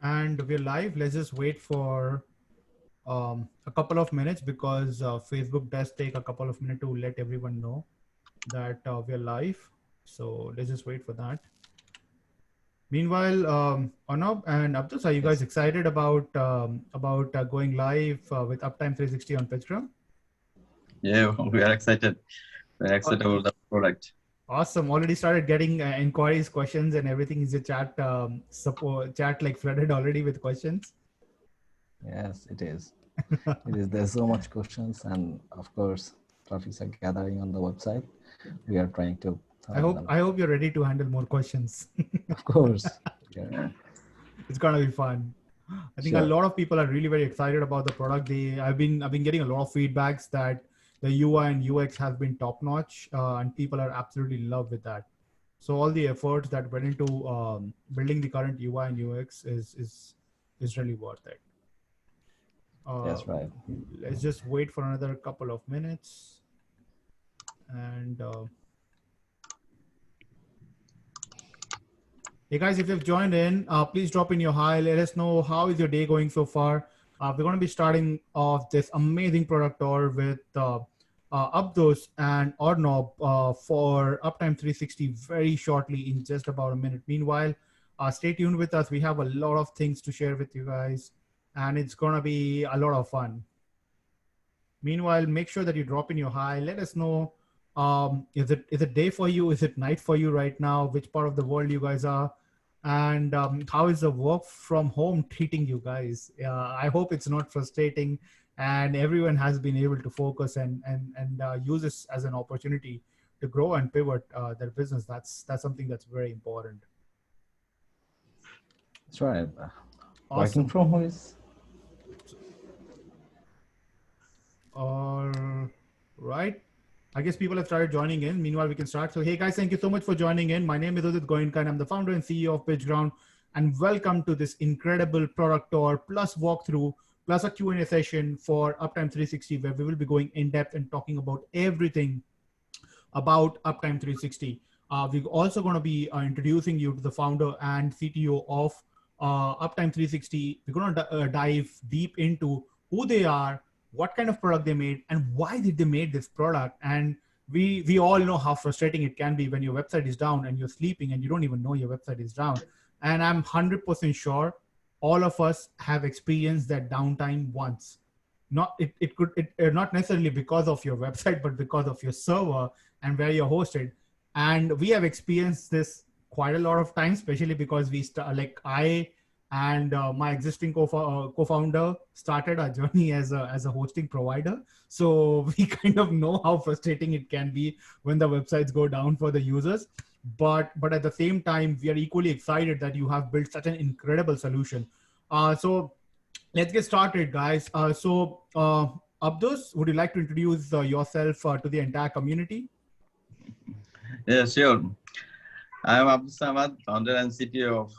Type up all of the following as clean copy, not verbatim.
And we're live. Let's just wait for a couple of minutes because Facebook does take a couple of minutes to let everyone know that we're live. So let's just wait for that. Meanwhile, Arnab and Abdus, are you guys Yes. excited about going live with Uptime 360 on PitchGround? Yeah, we are excited. We're excited about the product. Awesome. Already started getting inquiries, questions, and everything. Is the chat chat like flooded already with questions? Yes, it is. It is. There's so much questions, and of course, traffics are gathering on the website. We are trying to I help hope them. I hope you're ready to handle more questions. Of course. Yeah. Yeah. It's gonna be fun. I think a Sure. lot of people are really very excited about the product. I've been getting a lot of feedbacks that the UI and UX has been top notch, and people are absolutely in love with that. So all the efforts that went into building the current UI and UX is really worth it. Uh, Yes, right. let's just wait for another couple of minutes. And hey guys, if you've joined in, please drop in your hi. Let us know how is your day going so far. We're going to be starting off this amazing product tour with Abdos and Arnob for Uptime 360 very shortly in just about a minute. Meanwhile, stay tuned with us. We have a lot of things to share with you guys, and it's going to be a lot of fun. Meanwhile, make sure that you drop in your hi. Let us know, is it day for you? Is it night for you right now? Which part of the world you guys are? And how is the work from home treating you guys? I hope it's not frustrating, and everyone has been able to focus and use this as an opportunity to grow and pivot their business. That's something that's very important. That's right. Working Awesome. from home is All right. I guess people have started joining in. Meanwhile, we can start. So, hey guys, thank you so much for joining in. My name is Udit Goenka, and I'm the founder and CEO of PitchGround. And welcome to this incredible product tour plus walkthrough plus a Q&A session for Uptime 360, where we will be going in depth and talking about everything about Uptime 360. We're also going to be introducing you to the founder and CTO of Uptime 360. We're going to dive deep into who they are, what kind of product they made, and why did they made this product. And we all know how frustrating it can be when your website is down and you're sleeping and you don't even know your website is down. And I'm 100% sure all of us have experienced that downtime once. Not necessarily because of your website, but because of your server and where you're hosted. And we have experienced this quite a lot of times, especially because like I and my existing co-founder started our journey as a hosting provider. So we kind of know how frustrating it can be when the websites go down for the users. But at the same time, we are equally excited that you have built such an incredible solution. So let's get started, guys. Abdus, would you like to introduce yourself to the entire community? Yeah, sure. I'm Abdul Samad, founder and CTO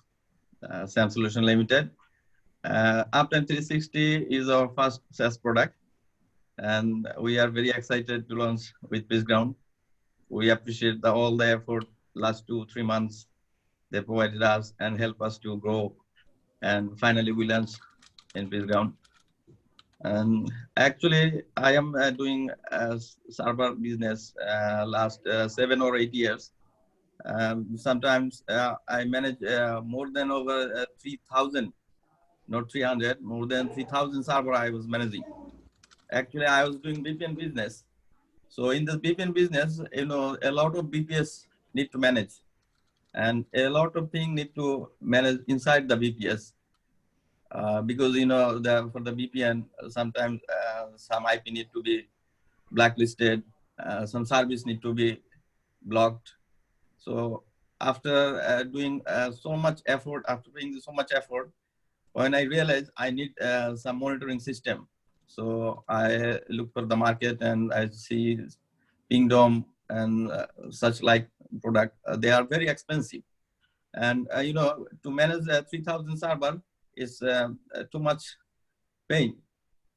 of SAM Solution Limited. Uptime 360 is our first SaaS product, and we are very excited to launch with PitchGround. We appreciate all the effort last 2-3 months they provided us and help us to grow. And finally, we launched in PitchGround. And actually, I am doing server business last 7 or 8 years. Sometimes I manage more than over 3,000, not 300, more than 3,000 server I was managing. Actually, I was doing VPN business. So in this VPN business, a lot of BPS need to manage, and a lot of things need to manage inside the VPS. Because for the VPN sometimes some IP need to be blacklisted, some service need to be blocked. So after doing so much effort, after putting so much effort, when I realized I need some monitoring system, so I look for the market and I see Pingdom and such like product. They are very expensive, and to manage a 3,000 server is too much pain.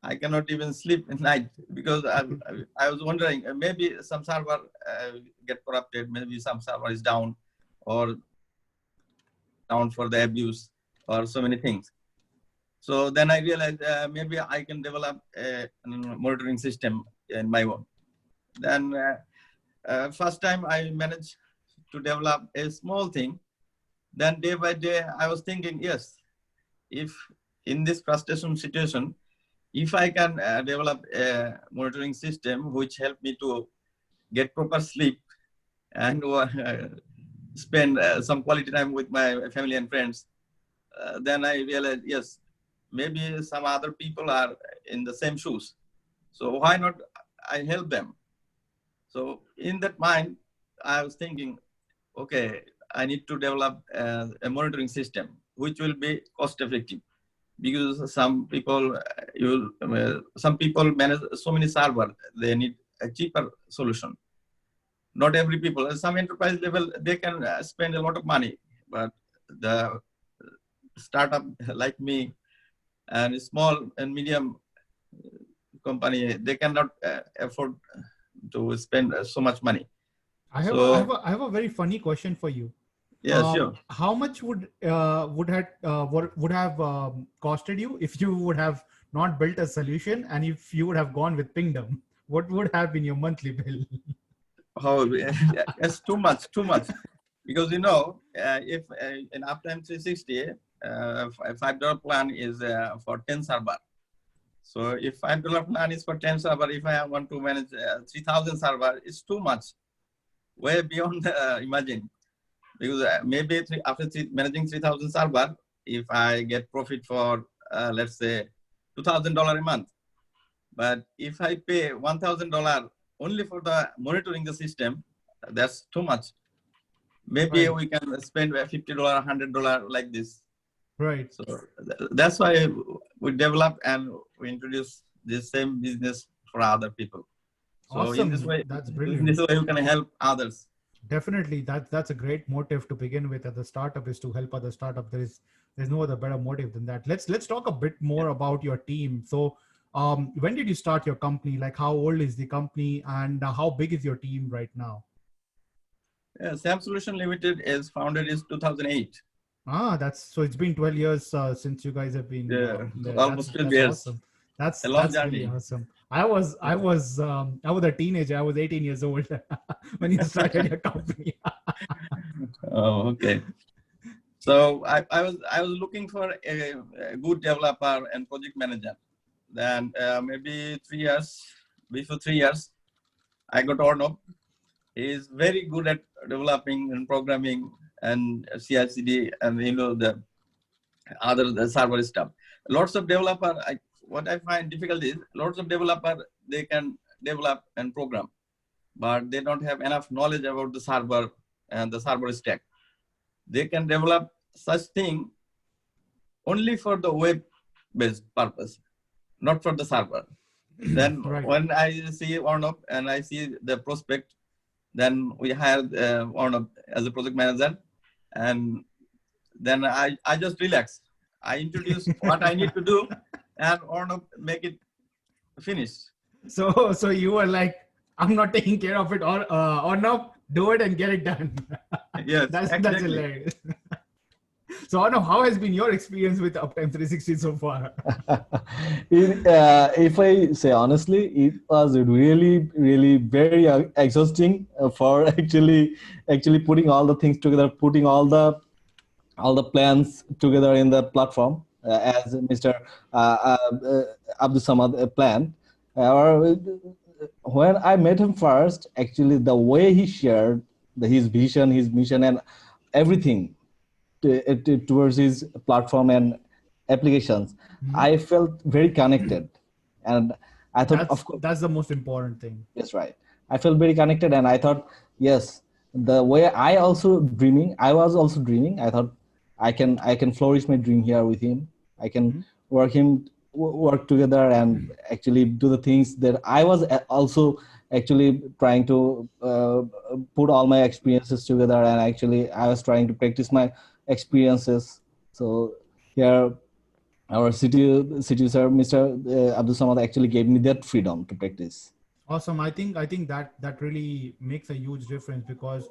I cannot even sleep at night because I was wondering maybe some server get corrupted, maybe some server is down or down for the abuse. or so many things. So then I realized maybe I can develop a monitoring system in my own. Then first time I managed to develop a small thing. Then day by day, I was thinking, yes, if in this frustration situation, if I can develop a monitoring system which help me to get proper sleep and spend some quality time with my family and friends, then I realized, yes, maybe some other people are in the same shoes. So why not I help them? So in that mind, I was thinking, okay, I need to develop a monitoring system which will be cost effective, because some people manage so many servers, they need a cheaper solution. Not every people, some enterprise level, they can spend a lot of money, but the startup like me and small and medium company, they cannot afford to spend so much money. I have a very funny question for you. Yeah, sure. How much would have costed you if you would have not built a solution, and if you would have gone with Pingdom? What would have been your monthly bill? Oh, it's too much. Because if in Uptime 360, a $5 plan is for 10 server. So if $5 plan is for 10 server, if I want to manage 3,000 server, it's too much, way beyond imagine. Because maybe after managing 3,000 server, if I get profit for let's say $2,000 a month, but if I pay $1,000 only for the monitoring the system, that's too much. Maybe we can spend $50, $100 like this. Right. So that's why we develop and we introduce this same business for other people. So awesome. in this way, that's brilliant. In this way, you can help others. Definitely, that's a great motive to begin with. As a startup is to help other startup. There's no other better motive than that. Let's talk a bit more about your team. So, when did you start your company? Like, how old is the company, and how big is your team right now? Yeah, SAM Solution Limited is founded in 2008. So it's been 12 years since you guys have been. Almost 12 years. Awesome. That's a long that's journey. Really awesome. I was a teenager. I was 18 years old when you started your company. Oh, okay. So I was looking for a good developer and project manager. Then maybe before 3 years, I got Arnav. He is very good at developing and programming and CI/CD and the other server stuff. Lots of developer. What I find difficult is lots of developer, they can develop and program, but they don't have enough knowledge about the server and the server stack. They can develop such thing only for the web-based purpose, not for the server. Then when I see Arnav and I see the prospect, then we hired Arnav as a project manager, and then I just relax. I introduce what I need to do, and Arnav make it finished. So you were like, I'm not taking care of it, or Arnav, do it and get it done. Yes, that's hilarious. So Arnav, how has been your experience with Uptime 360 so far? If I say honestly, it was really, really very exhausting for actually putting all the things together, putting all the plans together in the platform, as Mr. Abdul Samad planned. When I met him first, actually the way he shared his vision, his mission, and everything towards his platform and applications, I felt very connected, and I thought, of course, that's the most important thing. That's right. I felt very connected, and I thought, yes, the way I was also dreaming. I thought I can flourish my dream here with him. I can work together and actually do the things that I was also actually trying to put all my experiences together, and actually I was trying to practice my experiences. So here, our city sir, Mr. Abdul Samad, actually gave me that freedom to practice. Awesome. I think that really makes a huge difference, because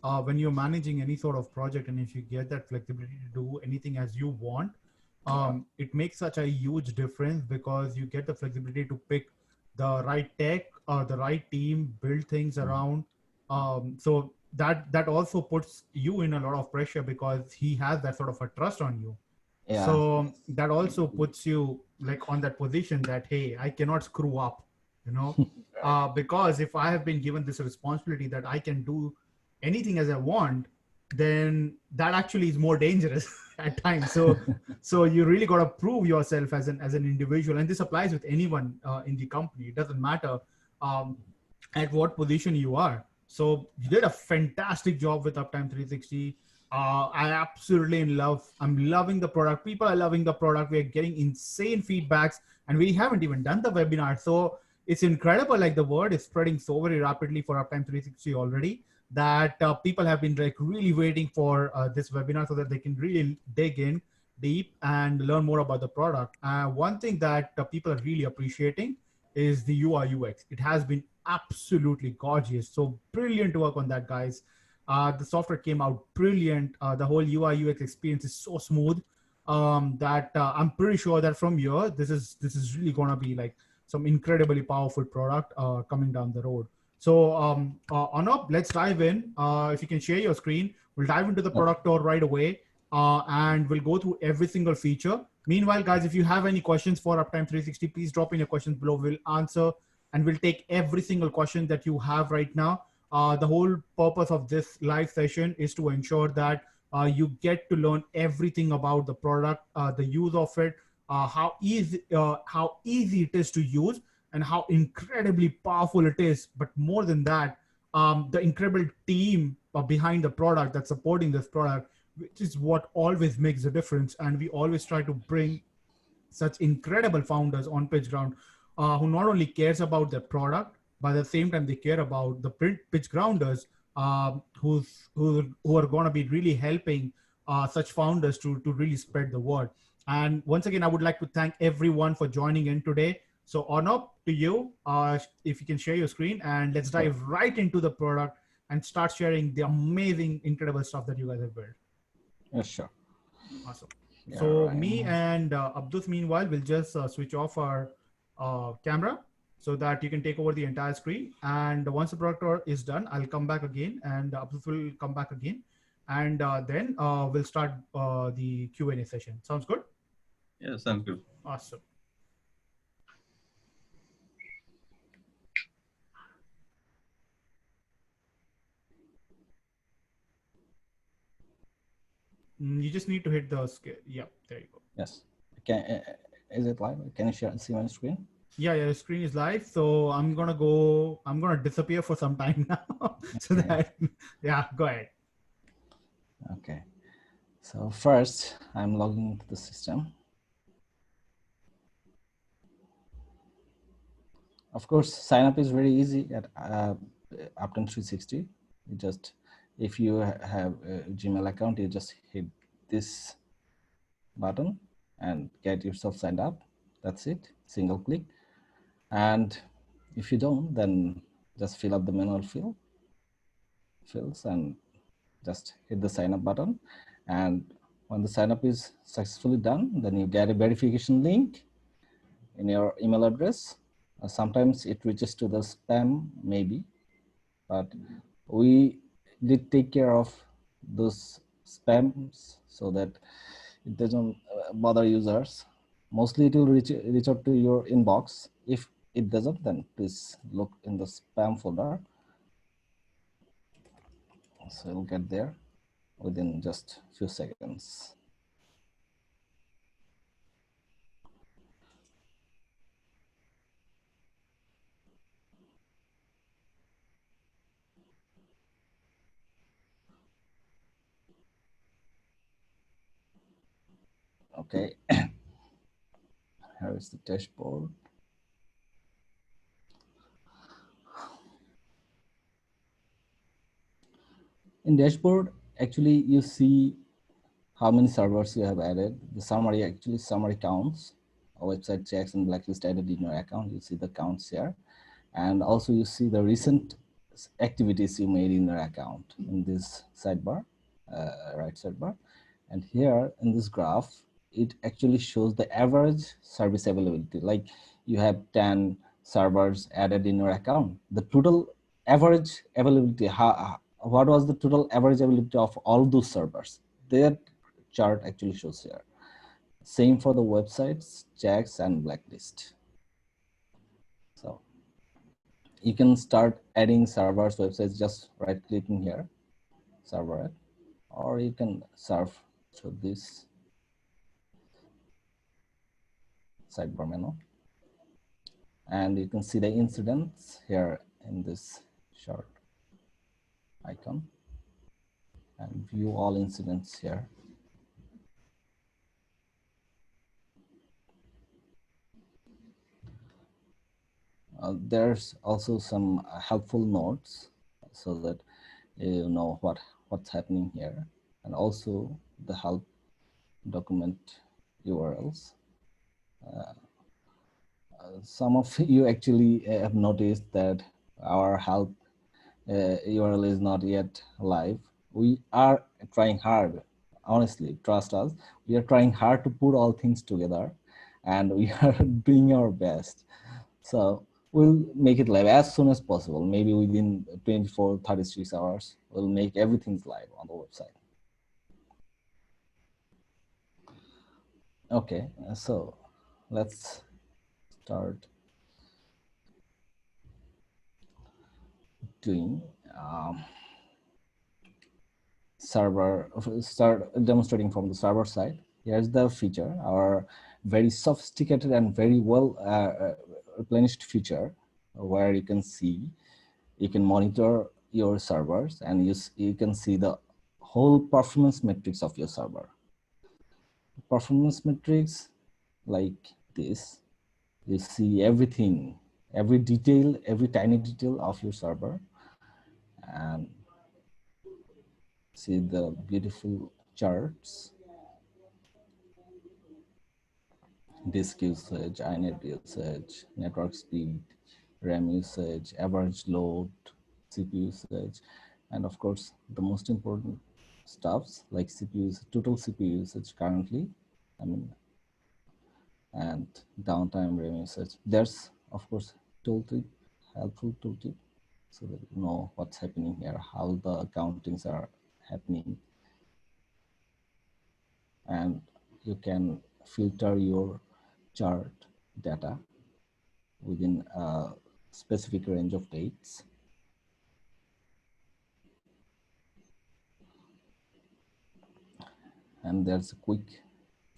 when you're managing any sort of project, and if you get that flexibility to do anything as you want, it makes such a huge difference, because you get the flexibility to pick the right tech or the right team, build things around. So that also puts you in a lot of pressure, because he has that sort of a trust on you. Yeah. So that also puts you like on that position that, hey, I cannot screw up, you know, because if I have been given this responsibility that I can do anything as I want, then that actually is more dangerous at times. So you really got to prove yourself as an individual, and this applies with anyone in the company. It doesn't matter um, at what position you are. So you did a fantastic job with Uptime 360. I absolutely I'm loving the product. People are loving the product. We're getting insane feedbacks, and we haven't even done the webinar. So it's incredible. Like, the word is spreading so very rapidly for Uptime 360 already, that people have been like really waiting for this webinar, so that they can really dig in deep and learn more about the product. One thing that people are really appreciating is the UI UX. It has been absolutely gorgeous. So brilliant work on that, guys. The software came out brilliant. The whole UI UX experience is so smooth that I'm pretty sure that from here, this is really gonna be like some incredibly powerful product coming down the road. So Arnab, let's dive in. If you can share your screen, we'll dive into the product tour right away, and we'll go through every single feature. Meanwhile, guys, if you have any questions for Uptime 360, please drop in your questions below. We'll answer, and we'll take every single question that you have right now. The whole purpose of this live session is to ensure that you get to learn everything about the product, the use of it, how easy it is to use, and how incredibly powerful it is. But more than that, the incredible team behind the product that's supporting this product, which is what always makes the difference. And we always try to bring such incredible founders on PitchGround, who not only cares about their product, but at the same time they care about the PitchGrounders, who are going to be really helping such founders to really spread the word. And once again, I would like to thank everyone for joining in today. So Arnab, to you, if you can share your screen, and let's dive right into the product and start sharing the amazing, incredible stuff that you guys have built. Yeah, sure. Awesome. So right. Me and Abdus, meanwhile, will just switch off our camera so that you can take over the entire screen. And once the product tour is done, I'll come back again, and Abdus will come back again. And then we'll start the Q&A session. Sounds good? Yeah, sounds good. Awesome. You just need to hit the scale. Yeah, there you go. Yes. Is it live? Can you see my screen? Yeah, the screen is live. So I'm gonna disappear for some time now. So that, yeah, go ahead. Okay. So first, I'm logging into the system. Of course, sign up is very easy at Uptime 360. You just, if you have a Gmail account, you just hit this button and get yourself signed up. That's it, single click. And if you don't, then just fill up the manual fields and just hit the sign up button. And when the sign up is successfully done, then you get a verification link in your email address. Sometimes it reaches to the spam, maybe, but we did take care of those spams so that it doesn't bother users. Mostly it will reach out to your inbox. If it doesn't, then please look in the spam folder. So you'll get there within just a few seconds. Okay, here is the dashboard. In dashboard, actually you see how many servers you have added. The summary counts, website checks and blacklist added in your account. You see the counts here. And also you see the recent activities you made in your account in this sidebar, right sidebar. And here in this graph, it actually shows the average service availability. Like you have 10 servers added in your account. The total average availability, what was the total average availability of all those servers? That chart actually shows here. Same for the websites, checks, and blacklist. So you can start adding servers, websites, just right clicking here, server add, or you can serve through this sidebar menu. And you can see the incidents here in this short icon and view all incidents here. There's also some helpful notes so that you know what's happening here, and also the help document URLs. Some of you actually have noticed that our help URL is not yet live. We are trying hard, honestly, trust us. We are trying hard to put all things together, and we are doing our best. So we'll make it live as soon as possible. Maybe within 24, 36 hours, we'll make everything live on the website. Okay, so let's start doing start demonstrating from the server side. Here's the feature, our very sophisticated and very well replenished feature, where you can see, you can monitor your servers, and you can see the whole performance metrics of your server. Performance metrics like this, you see everything, every detail, every tiny detail of your server, and see the beautiful charts, disk usage, iNet usage, network speed, RAM usage, average load, CPU usage, and of course, the most important stuffs like CPU, total CPU usage currently, and downtime, RAM usage. There's, of course, tooltip, helpful tooltip, so that you know what's happening here, how the accountings are happening, and you can filter your chart data within a specific range of dates. And there's quick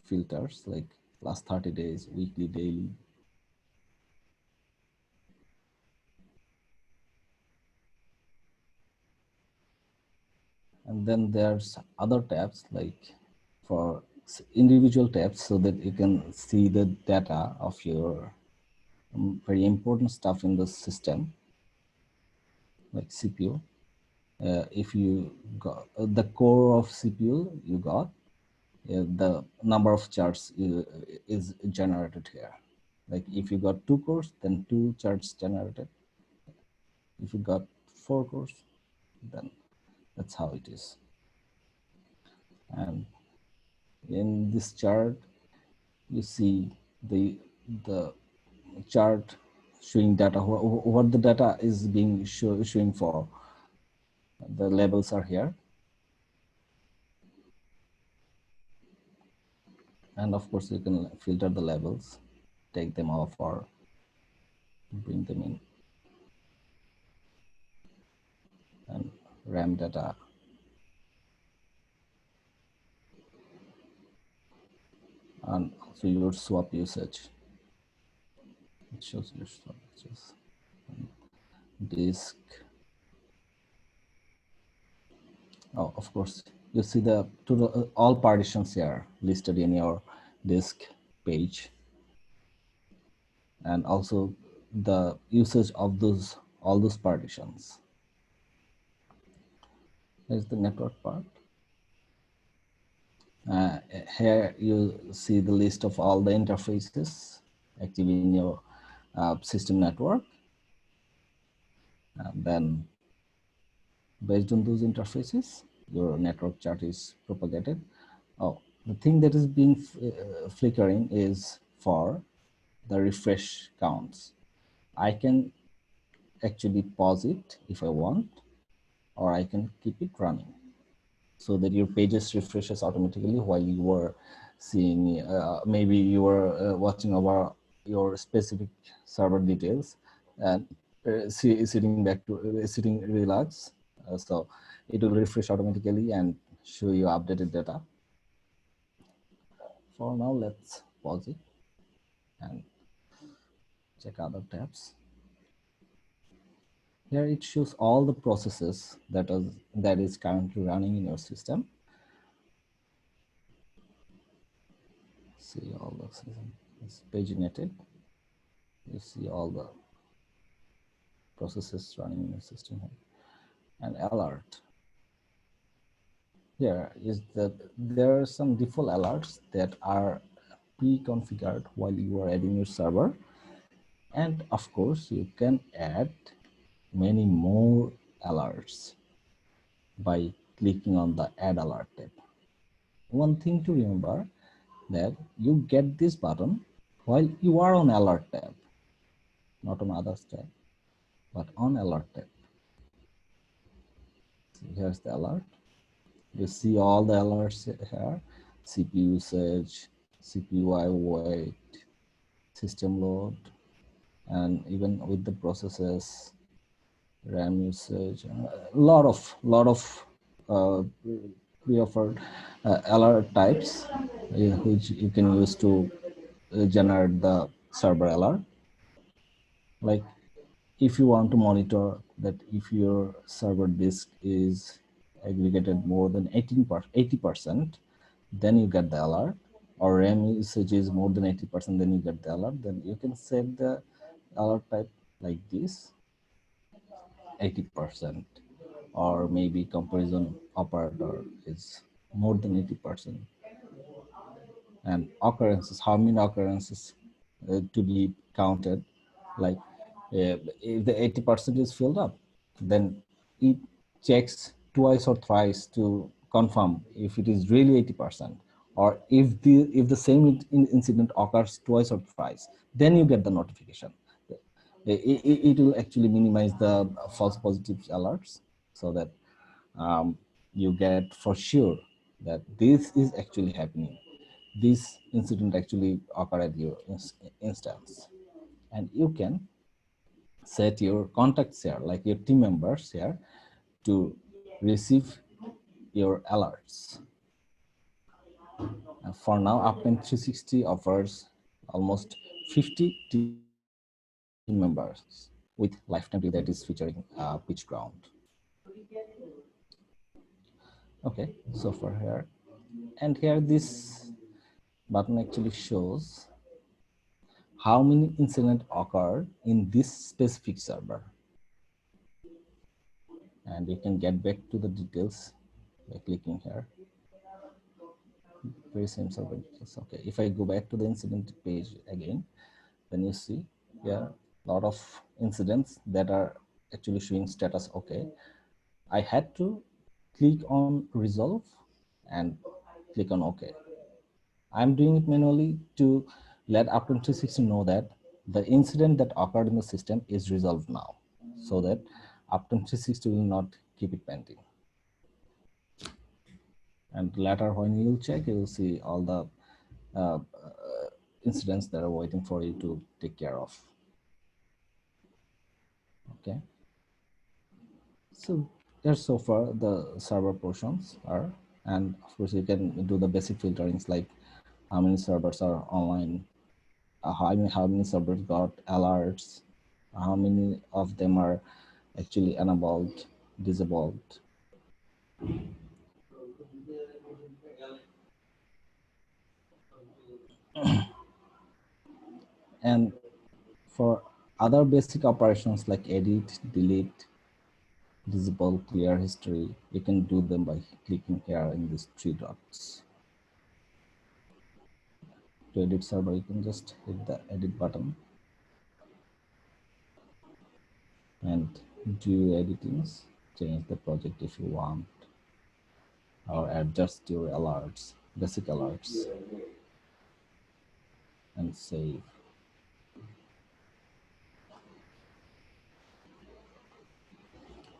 filters like last 30 days, weekly, daily. And then there's other tabs like for individual tabs so that you can see the data of your very important stuff in the system, like CPU. If you got the core of CPU you got, the number of charts is generated here. Like if you got 2 cores, then 2 charts generated. If you got 4 cores, then that's how it is. And in this chart, you see the chart showing data, what the data is being showing for. The labels are here. And of course, you can filter the labels, take them off or bring them in. And RAM data. And also your swap usage. It shows your swap usage. Disk. Oh, of course, you see the total, all partitions here listed in your disk page, and also the usage of all those partitions. Here's the network part. Here you see the list of all the interfaces active in your system network. And then Based on those interfaces, your network chart is propagated. Oh, the thing that is being flickering is for the refresh counts. I can actually pause it if I want, or I can keep it running so that your pages refreshes automatically while you were seeing, maybe you were watching over your specific server details and sitting relax. So it will refresh automatically and show you updated data. For now, let's pause it and check other tabs. Here it shows all the processes that is currently running in your system. See all the system is paginated. You see all the processes running in your system here. And alert. Here is that there are some default alerts that are pre-configured while you are adding your server. And of course, you can add many more alerts by clicking on the add alert tab. One thing to remember that you get this button while you are on alert tab, not on others tab, but on alert tab. So here's the alert. You see all the alerts here: CPU usage, CPU wait, system load, and even with the processes, RAM usage, a lot of pre-offered alert types which you can use to generate the server alert. Like if you want to monitor that if your server disk is aggregated more than 80%, then you get the alert, or RAM usage is more than 80%, then you get the alert. Then you can set the alert type like this, 80%, or maybe comparison operator is more than 80%. And occurrences, how many occurrences to be counted, like if the 80% is filled up, then it checks twice or thrice to confirm if it is really 80%, or if the same incident occurs twice or thrice, then you get the notification. It will actually minimize the false positive alerts, so that you get for sure that this is actually happening. This incident actually occurred at your instance. And you can set your contacts here, like your team members here, to receive your alerts. And for now, Uptime 360 offers almost 50 team members with lifetime free that is featuring PitchGround. Okay, so for here, and here this button actually shows how many incidents occurred in this specific server. And you can get back to the details by clicking here. Very same server details. Okay, if I go back to the incident page again, then you see here a lot of incidents that are actually showing status okay. I had to click on resolve and click on OK. I'm doing it manually to let Uptime 360 know that the incident that occurred in the system is resolved now, so that Uptime 360 will not keep it pending. And later when you will check, you will see all the incidents that are waiting for you to take care of. Okay. So there's so far the server portions are, and of course you can do the basic filterings like how many servers are online, how many servers got alerts, how many of them are actually enabled, disabled. And for other basic operations like edit, delete, disable, clear history, you can do them by clicking here in these three dots. To edit server, you can just hit the edit button and do editings. change the project if you want, or adjust your alerts, basic alerts, and save.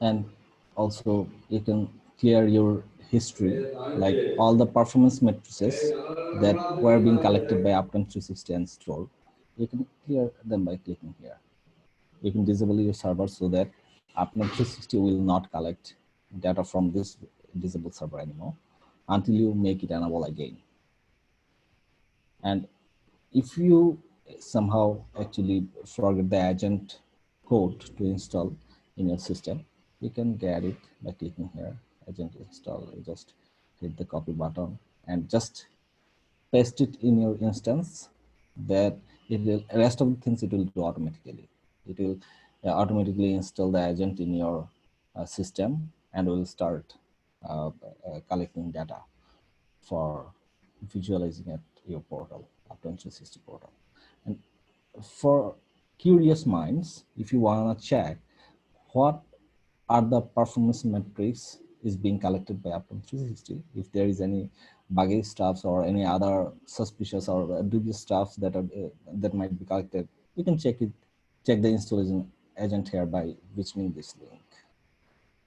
And also you can clear your history, like all the performance matrices that were being collected by Uptime 360 and stored. You can clear them by clicking here. You can disable your server so that Uptime 360 will not collect data from this disabled server anymore until you make it enable again. And if you somehow actually forget the agent code to install in your system, you can get it by clicking here, agent install. You just hit the copy button and just paste it in your instance. That it will, rest of the things it will do automatically. It will automatically install the agent in your system and will start collecting data for visualizing at your portal, Uptime 360 portal. And for curious minds, if you want to check what are the performance metrics is being collected by Uptime 360, if there is any buggy stuffs or any other suspicious or dubious stuffs that are that might be collected, you can check it, check the installation agent here by visiting this link.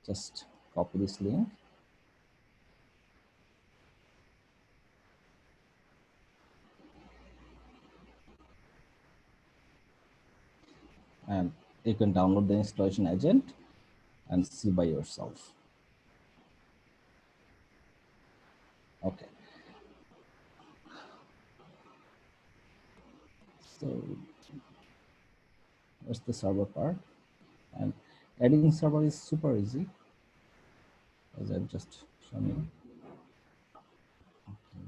Just copy this link. And you can download the installation agent and see by yourself. Okay. So that's the server part. And adding server is super easy, as I've just shown you. Okay.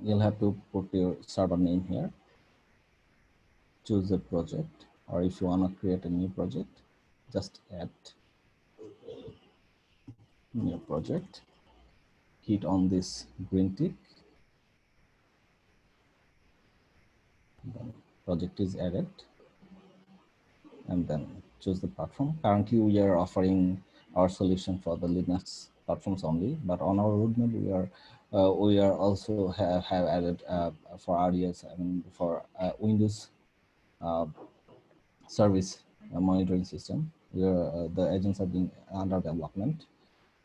You'll have to put your server name here, choose a project, or if you want to create a new project, just add new project, hit on this green tick, then project is added, and then choose the platform. Currently, we are offering our solution for the Linux platforms only, but on our roadmap, we are also have added for RDS, I mean for Windows service monitoring system. Where the agents are being under development.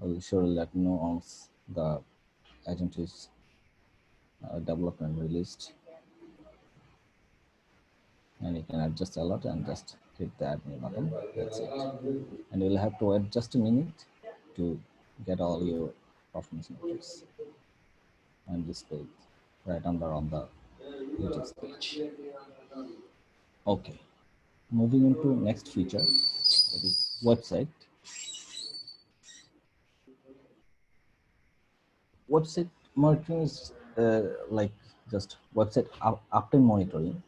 I will surely let you know once the agent is developed and released. And you can adjust a lot and just hit the admin button. That's it. And you'll have to wait just a minute to get all your performance metrics and displayed right under on the details page. Okay, moving into next feature, that is website. Website monitoring is like just website uptime monitoring.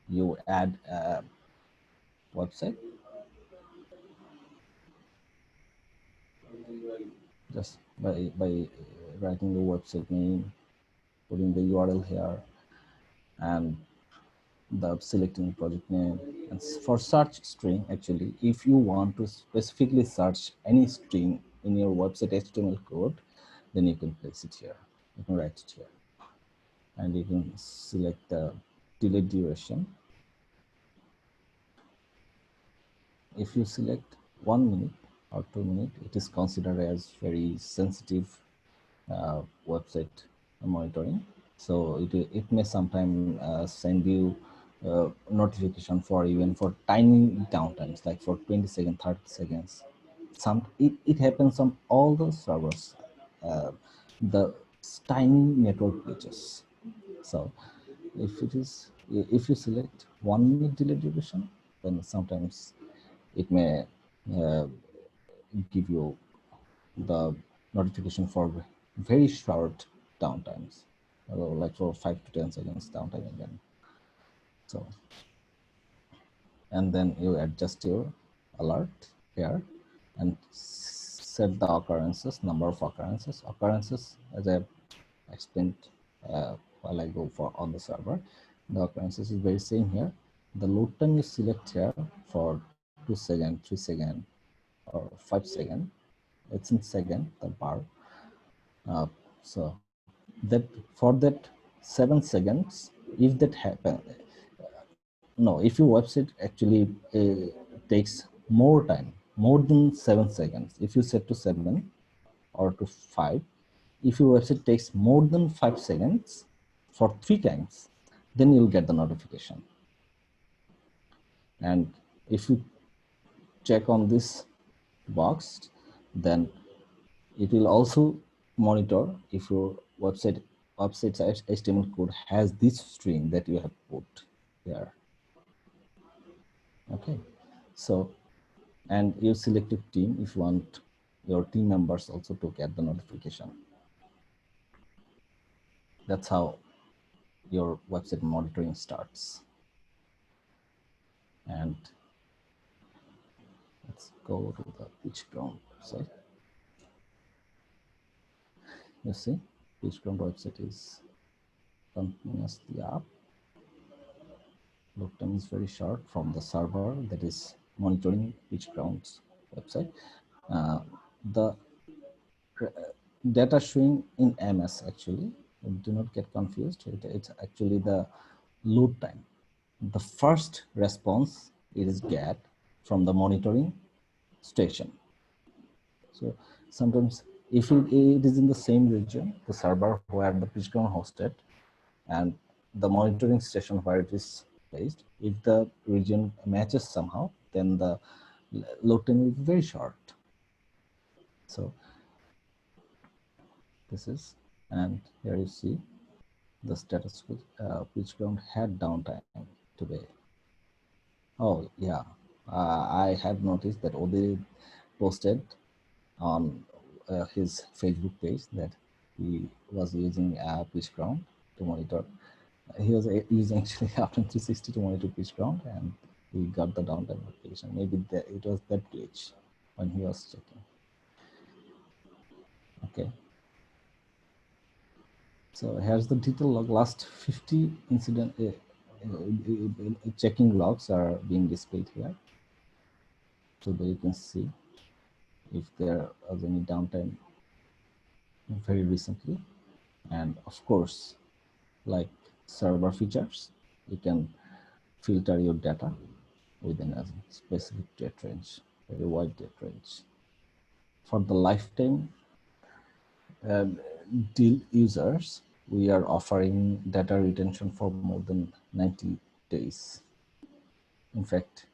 You add a website, just by writing the website name, putting the URL here, and the selecting project name. And for search string, actually, if you want to specifically search any string in your website HTML code, then you can place it here. You can write it here, and you can select the delay duration. If you select 1 minute or 2 minutes, it is considered as very sensitive website monitoring. So it may sometimes send you notification for even for tiny downtimes, like for 20 seconds, 30 seconds. It happens on all the servers, the tiny network glitches. So if you select 1 minute delay duration, then sometimes it may uh, give you the notification for very short downtimes, like for 5 to 10 seconds downtime again. So, and then you adjust your alert here and set the occurrences, number of occurrences. Occurrences, as I explained while I go for on the server, the occurrences is very same here. The load time you select here for 2 seconds, 3 seconds, or 5 seconds. It's in second, the bar. So that for that 7 seconds, if that happen, no, if your website actually takes more time, more than 7 seconds, if you set to 7 or to 5, if your website takes more than 5 seconds for 3 times, then you'll get the notification. And if you check on this box, then it will also monitor if your website's HTML code has this string that you have put here. Okay, so, and you select a team if you want your team members also to get the notification. That's how your website monitoring starts. And let's go to the PitchGround website. You see, PitchGround website is continuously up. Load time is very short from the server that is monitoring PitchGround's website. The data showing in MS actually, do not get confused. It's actually the load time. The first response it is get from the monitoring station. So sometimes if it is in the same region, the server where the PitchGround hosted and the monitoring station where it is placed, if the region matches somehow, then the load time will be very short. So this is, and here you see the status with PitchGround had downtime today. Oh yeah, I have noticed that Ode posted on his Facebook page that he was using PitchGround to monitor. He was using actually Uptime 360 to monitor PitchGround, and he got the downtime notification. Maybe it was that glitch when he was checking. Okay. So here's the detail log. Last 50 incident checking logs are being displayed here, so that you can see if there was any downtime very recently. And of course, like server features, you can filter your data within a specific date range, very wide date range. For the lifetime deal users, we are offering data retention for more than 90 days. In fact,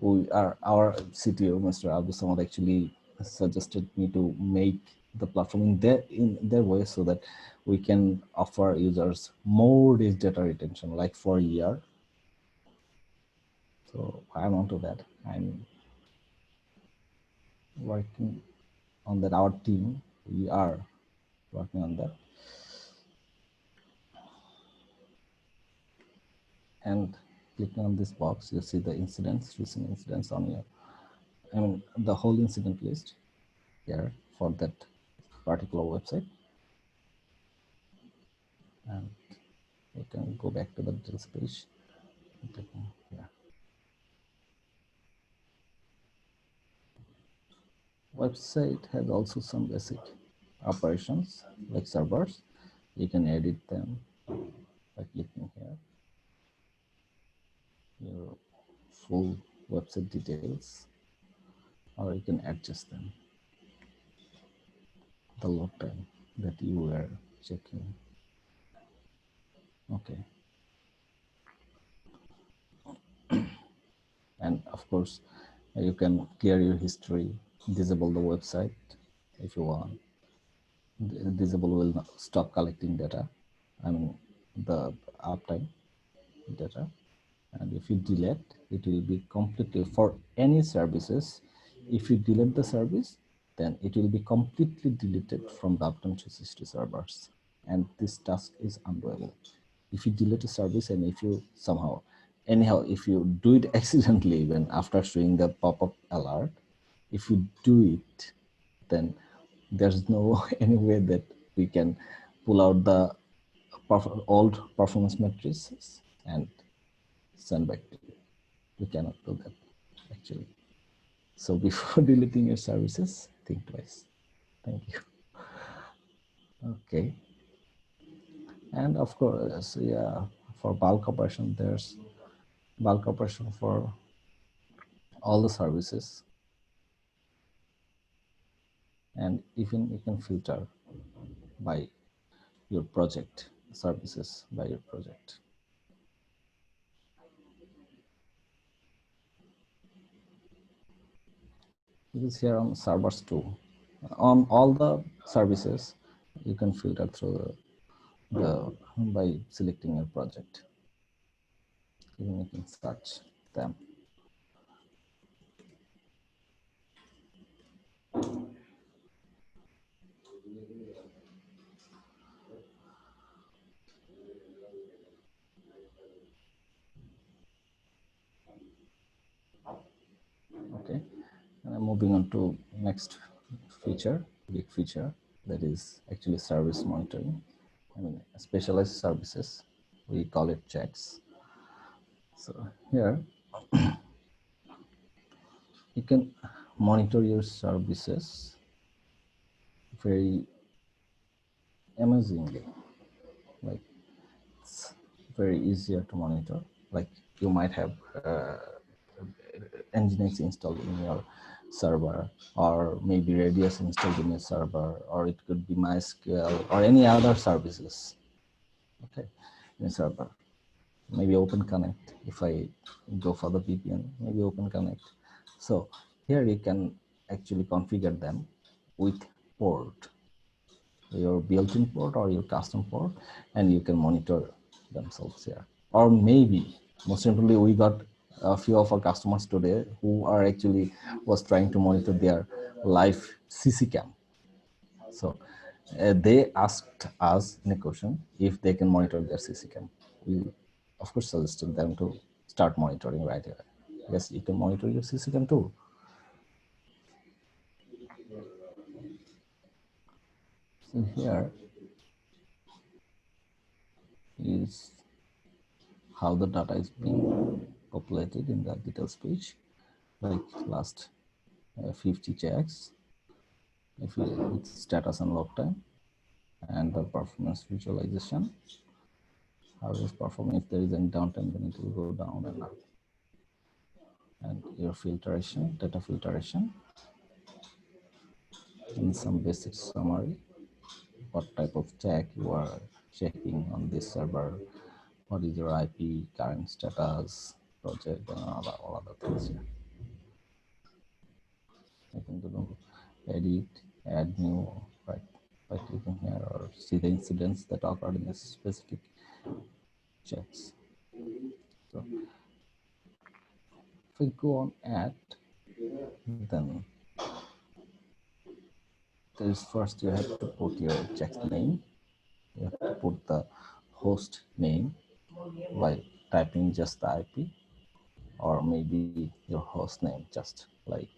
our CTO, Mr. Abdul Samad, actually suggested me to make the platform in their way so that we can offer users more days data retention, like for a year. So I'm onto that. I'm working on that. Our team, we are working on that. And clicking on this box, you see the incidents, recent incidents on your, I mean, the whole incident list here for that particular website. And you can go back to the details page. Yeah. Website has also some basic operations like servers. You can edit them by clicking here. Your full website details, or you can adjust them. The load time that you were checking. Okay. And of course, you can clear your history, disable the website if you want. Disable will not stop collecting data. I mean, the uptime data. And if you delete, it will be completely for any services. If you delete the service, then it will be completely deleted from the Uptime 360 servers. And this task is undoable. If you delete a service and if you somehow, anyhow, if you do it accidentally, even after showing the pop-up alert, if you do it, then there's no any way that we can pull out the old performance matrices and send back to you. We cannot do that actually. So before deleting your services, think twice. Thank you. Okay. And of course, yeah, for bulk operation, there's bulk operation for all the services. And even you can filter by your project, services by your project. It is here on servers too. On all the services, you can filter through the by selecting your project. Even you can search them. Okay, and I'm moving on to next feature, big feature, that is actually service monitoring. I mean, specialized services, we call it checks. So here, you can monitor your services very amazingly. Like, it's very easier to monitor. Like, you might have Nginx installed in your server, or maybe Radius installed in your server, or it could be MySQL or any other services. Okay, in a server, maybe Open Connect. If I go for the VPN, maybe Open Connect. So here you can actually configure them with port, your built-in port or your custom port, and you can monitor themselves here. Or maybe, most simply, we got a few of our customers today who are actually was trying to monitor their live CC cam. So they asked us in a question if they can monitor their CC cam. We, of course, suggested them to start monitoring right here. Yes, you can monitor your CC cam too. So here is how the data is being populated in the details page, like last 50 checks, if you, with status and log time, and the performance visualization. How it is performing. If there is any downtime, then it will go down and up. And your filtration, data filtration, and some basic summary. What type of check you are checking on this server? What is your IP, current status, project, and all other things here. You can do edit, add new, right, by clicking here, or see the incidents that occurred in this specific checks. So if we go on add, then there is first you have to put your check name. You have to put the host name by typing just the IP, or maybe your host name, just like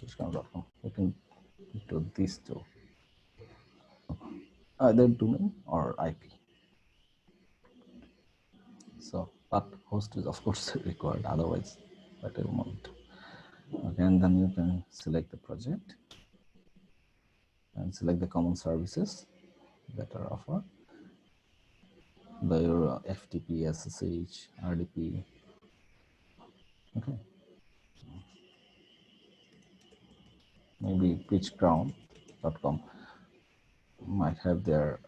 PitchGround.com. You can do these two, either domain or IP. So, but host is of course required, otherwise that will not. Okay, and then you can select the project and select the common services that are offered. The FTP, SSH, RDP. Okay. Maybe PitchGround.com might have their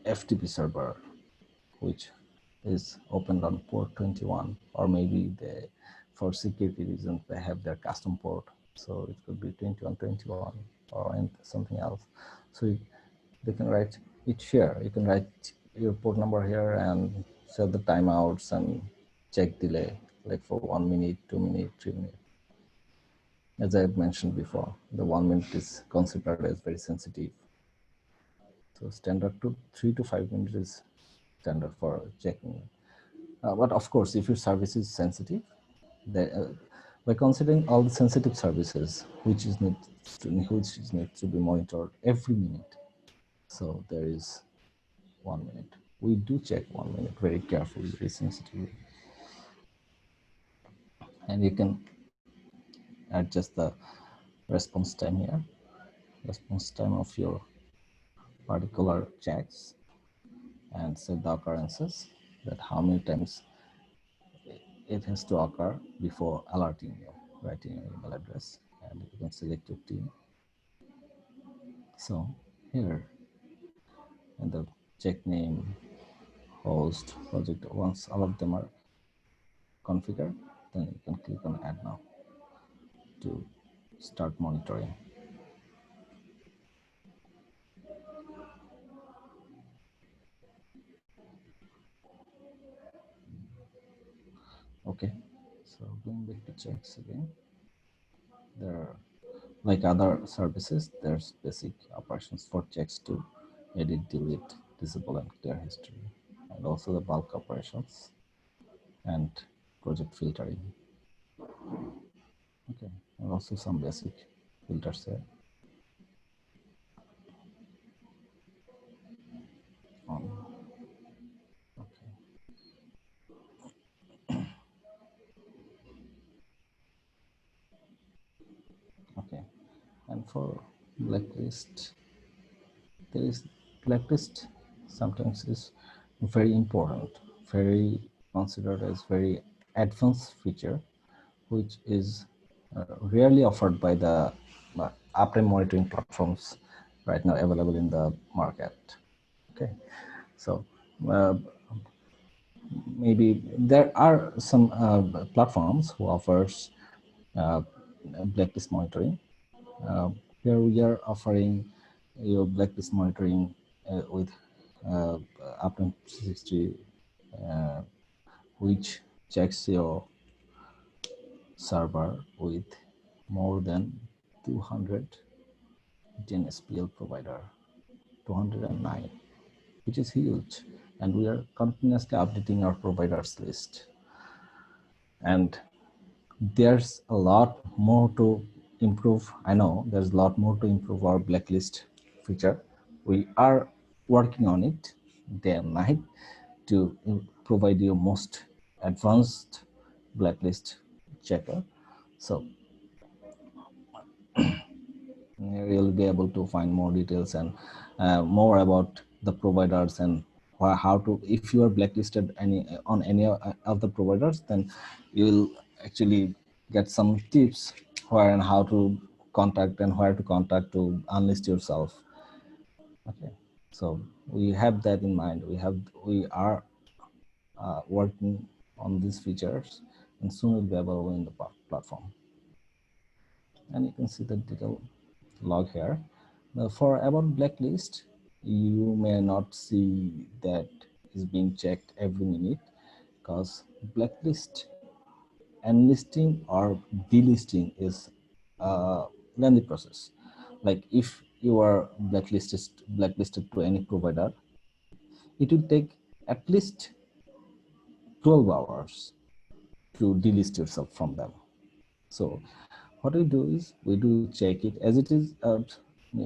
FTP server, which is opened on port 21, or maybe they, for security reasons, they have their custom port. So it could be 2121 or something else. So they can write it here. You can write your port number here and set the timeouts and check delay, like for 1 minute, 2 minutes, 3 minutes. As I mentioned before, the 1 minute is considered as very sensitive. So standard 3 to 5 minutes is standard for checking. But of course, if your service is sensitive, by considering all the sensitive services, which needs to be monitored every minute. So there is 1 minute. We do check 1 minute very carefully, very sensitively. And you can adjust the response time here, response time of your particular checks, and set the occurrences, that how many times it has to occur before alerting you, writing your email address, and you can select your team. So here in the check name, host, project, once all of them are configured, then you can click on add now to start monitoring. Okay, so going back to checks again, there are, like other services, there's basic operations for checks to edit, delete, disable, and clear history, and also the bulk operations and project filtering. Okay, and also some basic filters here. Okay. Okay, and for blacklist, there is blacklist sometimes is very important, very considered as very advanced feature, which is rarely offered by the uptime monitoring platforms right now available in the market. Okay, so maybe there are some platforms who offers uh, blacklist monitoring. Here we are offering your blacklist monitoring with uptime 360, which checks your server with more than 200 SPL provider, 209, which is huge. And we are continuously updating our providers list. And there's a lot more to improve. I know there's a lot more to improve our blacklist feature. We are working on it day and night to provide you most advanced blacklist checker. So you'll be able to find more details and more about the providers and how to, if you are blacklisted on any of the providers, then you will actually get some tips where and how to contact and where to contact to unlist yourself. Okay, so we have that in mind. We are working on these features, and soon will be available in the platform. And you can see the detail log here. Now for about blacklist, you may not see that is being checked every minute, because blacklist enlisting or delisting is a lengthy process. Like if you are blacklisted to any provider, it will take at least 12 hours to delist yourself from them. So what we do is we do check it as it is a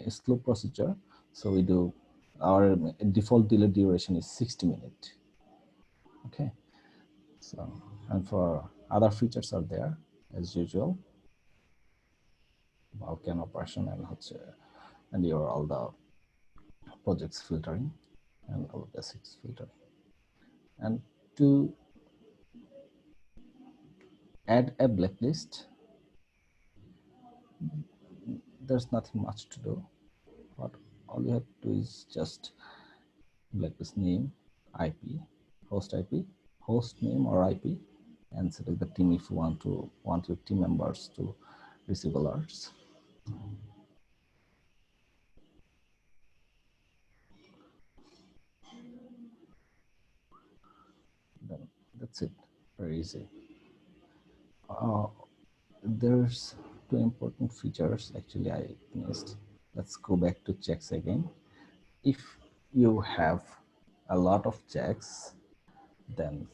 slow procedure. So we do, our default delay duration is 60 minutes. Okay, so, and for other features are there as usual, Balkan operation and your all the projects filtering and all basics filtering. And to add a blacklist, there's nothing much to do. What all you have to do is just blacklist name, IP, host name or IP, and select the team if you want your team members to receive alerts. Then that's it, very easy. There's two important features actually I missed. Let's go back to checks again. If you have a lot of checks, then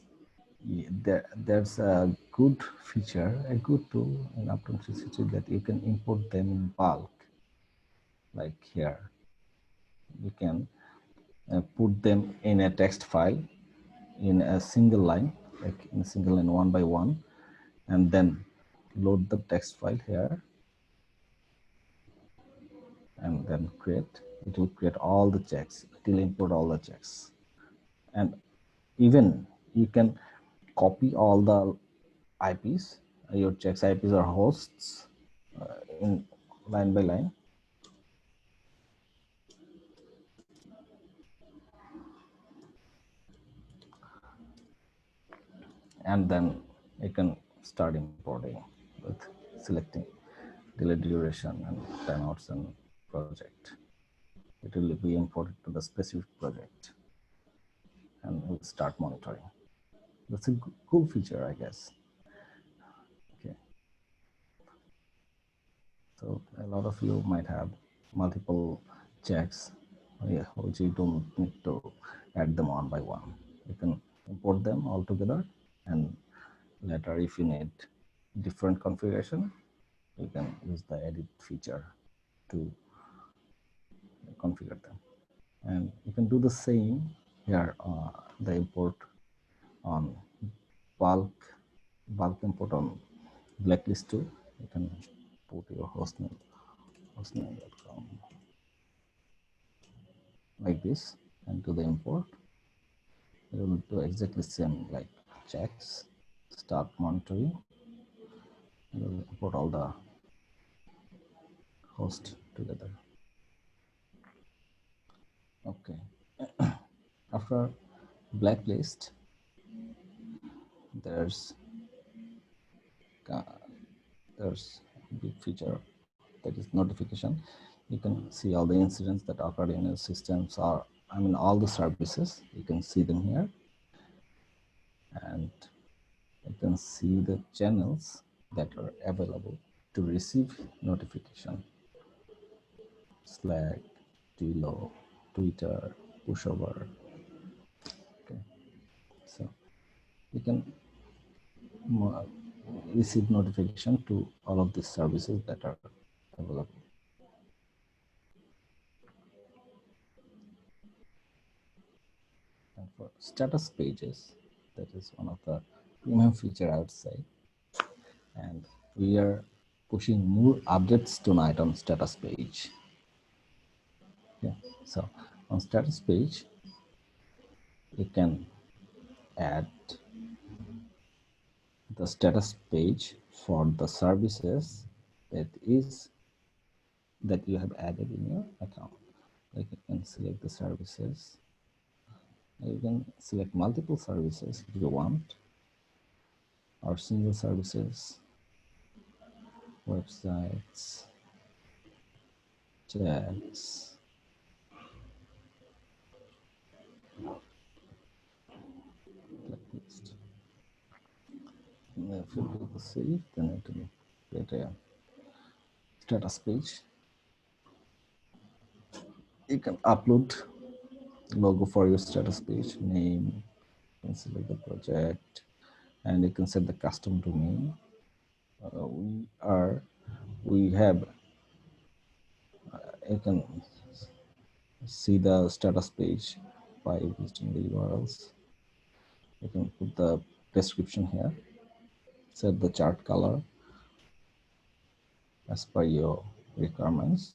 there's a good feature, a good tool in Uptime 360 that you can import them in bulk. Like here, you can put them in a text file in a single line, like in a single line one by one, and then load the text file here, and then create. It will create all the checks. It will import all the checks, and even you can copy all the IPs, your checks IPs or hosts, in line by line. And then you can start importing with selecting delay duration and timeouts and project. It will be imported to the specific project, and we'll start monitoring. That's a cool feature, I guess. Okay. So a lot of you might have multiple checks, which you don't need to add them one by one. You can import them all together, and later if you need different configuration, you can use the edit feature to configure them. And you can do the same here, the import on bulk import on Blacklist too. You can put your hostname.com like this and do the import. You will do exactly same like checks, start monitoring. You will import all the host together. Okay. After Blacklist, there's a big feature that is notification. You can see all the incidents that occurred in your systems, or I mean all the services. You can see them here, and you can see the channels that are available to receive notification: Slack, Twilio, Twitter, Pushover. Okay, so you can receive notification to all of these services that are available. And for status pages, that is one of the premium feature, I would say. And we are pushing more updates tonight on status page. Yeah, so on status page, you can add the status page for the services that you have added in your account. Like you can select the services. You can select multiple services if you want, or single services, websites, chats, blacklist. And if you do the save, then it will create a status page. You can upload logo for your status page, name, you can select the project, and you can set the custom domain. We have, you can see the status page by visiting the URLs. You can put the description here, set the chart color as per your requirements.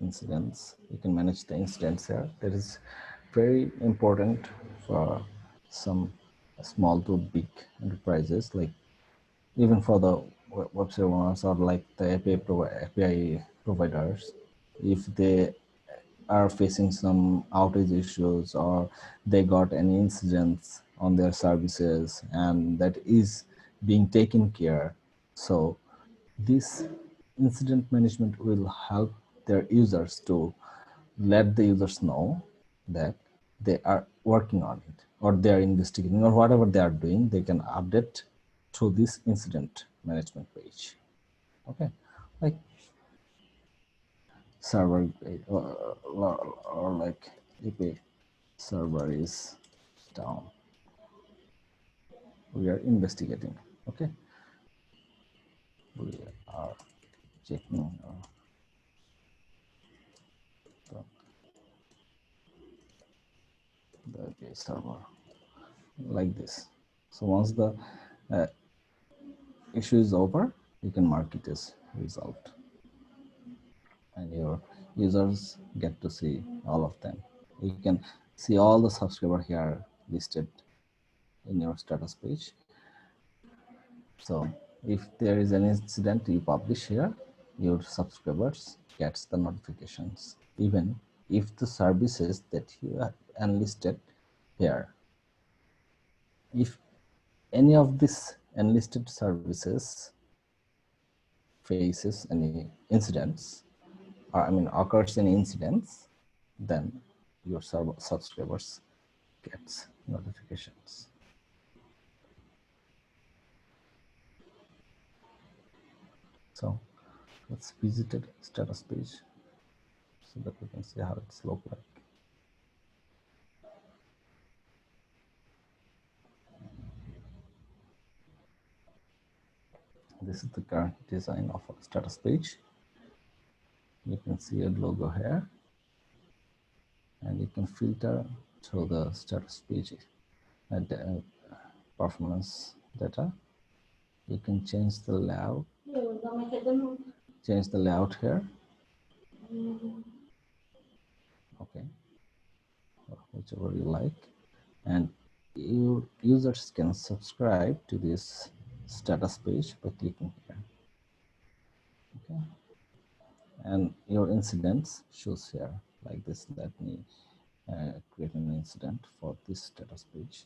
Incidents, you can manage the incidents here. That is very important for some small to big enterprises, like even for the website owners or like the API providers. If they are facing some outage issues or they got any incidents on their services, and that is being taken care. So this incident management will help their users to let the users know that they are working on it, or they are investigating, or whatever they are doing, they can update through this incident management page. Okay, like server or like if a server is down, we are investigating. Okay, we are checking the server like this. So once the issue is over, you can mark it as result, and your users get to see all of them. You can see all the subscribers here listed in your status page. So if there is an incident you publish here, your subscribers gets the notifications, even if the services that you have enlisted here. If any of these enlisted services faces any incidents, or occurs any incidents, then your subscribers gets notifications. So let's visit the status page so that we can see how it's look like. This is the current design of our status page. You can see a logo here, and you can filter through the status page and performance data. You can change the layout. Change the layout here. Okay, whichever you like, and your users can subscribe to this status page by clicking here. Okay, and your incidents shows here like this. Let me create an incident for this status page.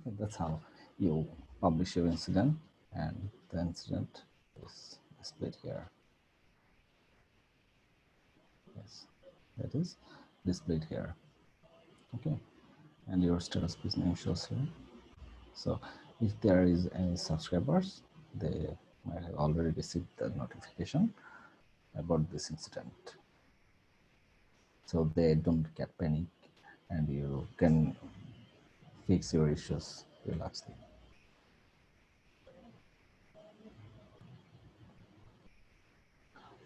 Okay, that's how you publish your incident, and the incident is displayed here. Yes, that is displayed here. Okay, and your status page name shows here. So if there is any subscribers, they might have already received the notification about this incident, so they don't get panic, and you can fix your issues relaxedly.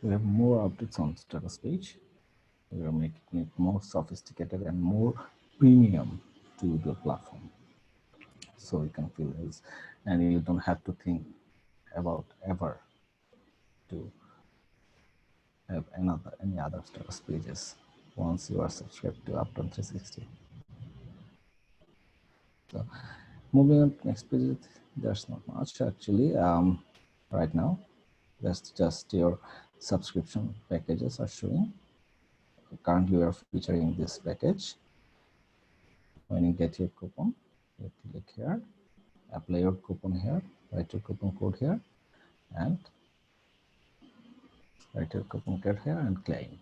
We have more updates on status page. We are making it more sophisticated and more premium to the platform, so you can feel this, and you don't have to think about ever to have any other status pages once you are subscribed to Uptime 360. So moving on to next page, there's not much actually right now. That's just your subscription packages are showing. Currently we are featuring this package. When you get your coupon, you click here, apply your coupon here, write your coupon code here, and write your coupon code here and claim.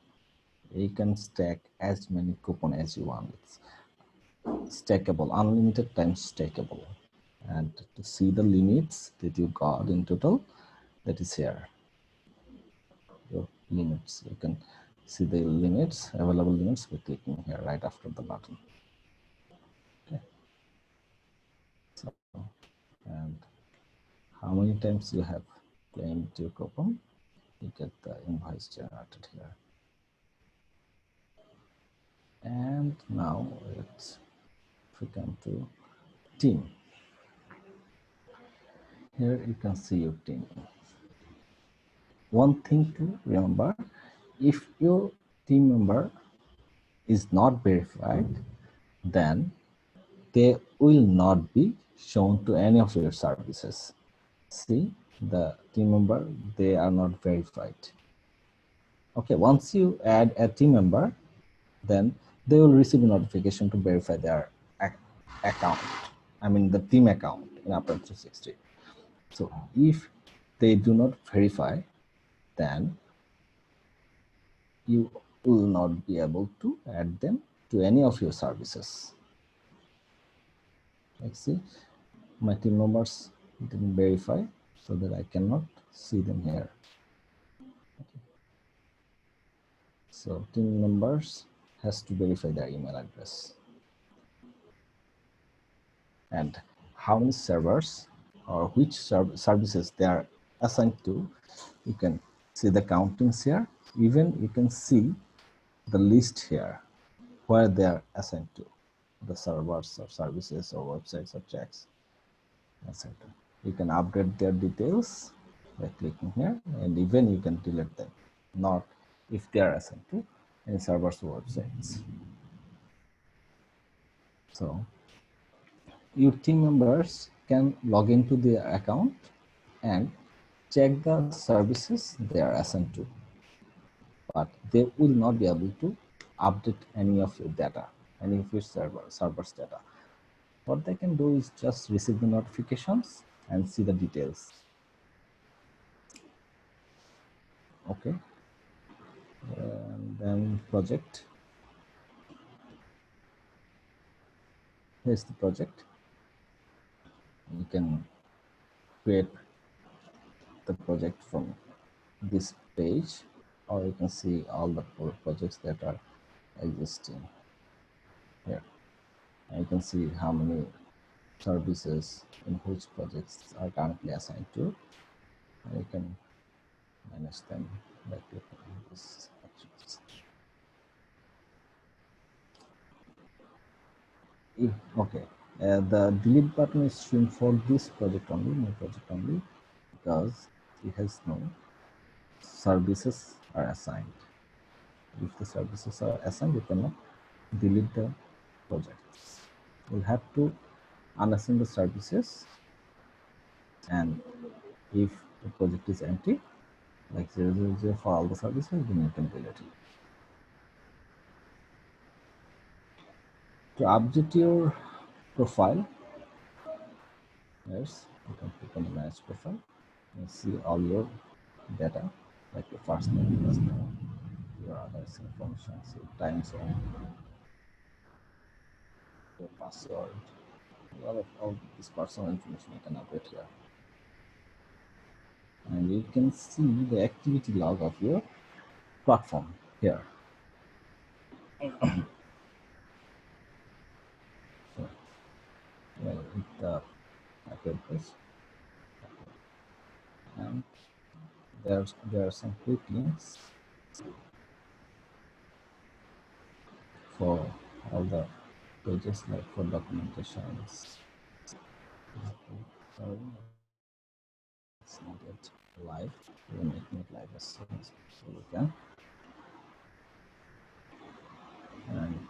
You can stack as many coupon as you want. It's stackable, unlimited times stackable. And to see the limits that you got in total, that is here. Your limits, you can see the limits, available limits by clicking here right after the button. Okay. So, and how many times you have claimed your coupon, you get the invoice generated here. And now let's come to team. Here you can see your team. One thing to remember, if your team member is not verified, then they will not be shown to any of your services. See, the team member, they are not verified. Okay, once you add a team member, then they will receive a notification to verify their account. I mean the team account in Uptime 360. So if they do not verify, then you will not be able to add them to any of your services. Let's see, my team members didn't verify, so that I cannot see them here. Okay. So team members has to verify their email address. And how many servers or which services they are assigned to, you can see the countings here. Even you can see the list here where they are assigned to, the servers or services or websites or checks, etc. You can update their details by clicking here, and even you can delete them, not if they are assigned to any servers or websites. So your team members can log into their account and check the services they are assigned to, but they will not be able to update any of your data, any of your servers data. What they can do is just receive the notifications and see the details. Okay, and then project. Here's the project. You can create the project from this page, or you can see all the projects that are existing here. And you can see how many services in which projects are currently assigned to, and you can manage them by clicking on this attributes. Okay, the delete button is shown for this project only, my project only, because it has no services are assigned. If the services are assigned, you cannot delete the projects. You'll have to unassign the services, and if the project is empty, like 000 for all the services, then you can delete it. To update your profile, yes, you can click on the manage profile and see all your data, like your first name, your other information, so time zone, your password, a lot of all this personal information you can update here. And you can see the activity log of your platform here. So, with the marketplace, and there are some quick links for all the pages, like for documentations. Sorry, it's not yet live. We're making it live as soon as we can. And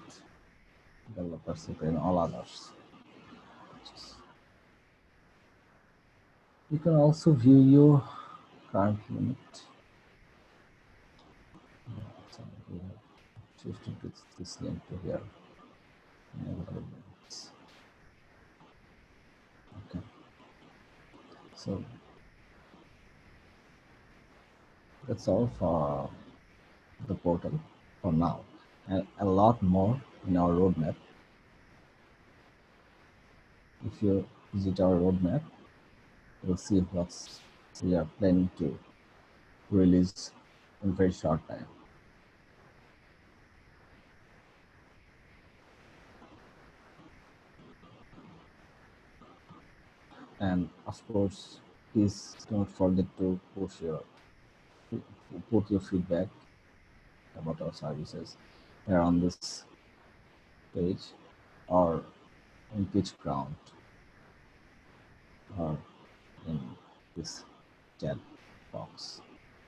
developers and all others. You can also view your current limit. So we have shifted this link to here. Okay. So that's all for the portal for now, and a lot more in our roadmap. If you visit our roadmap, you'll see what we are planning to release in very short time. And of course, please don't forget to put your feedback about our services here on this page, or in PitchGround, or in this chat box.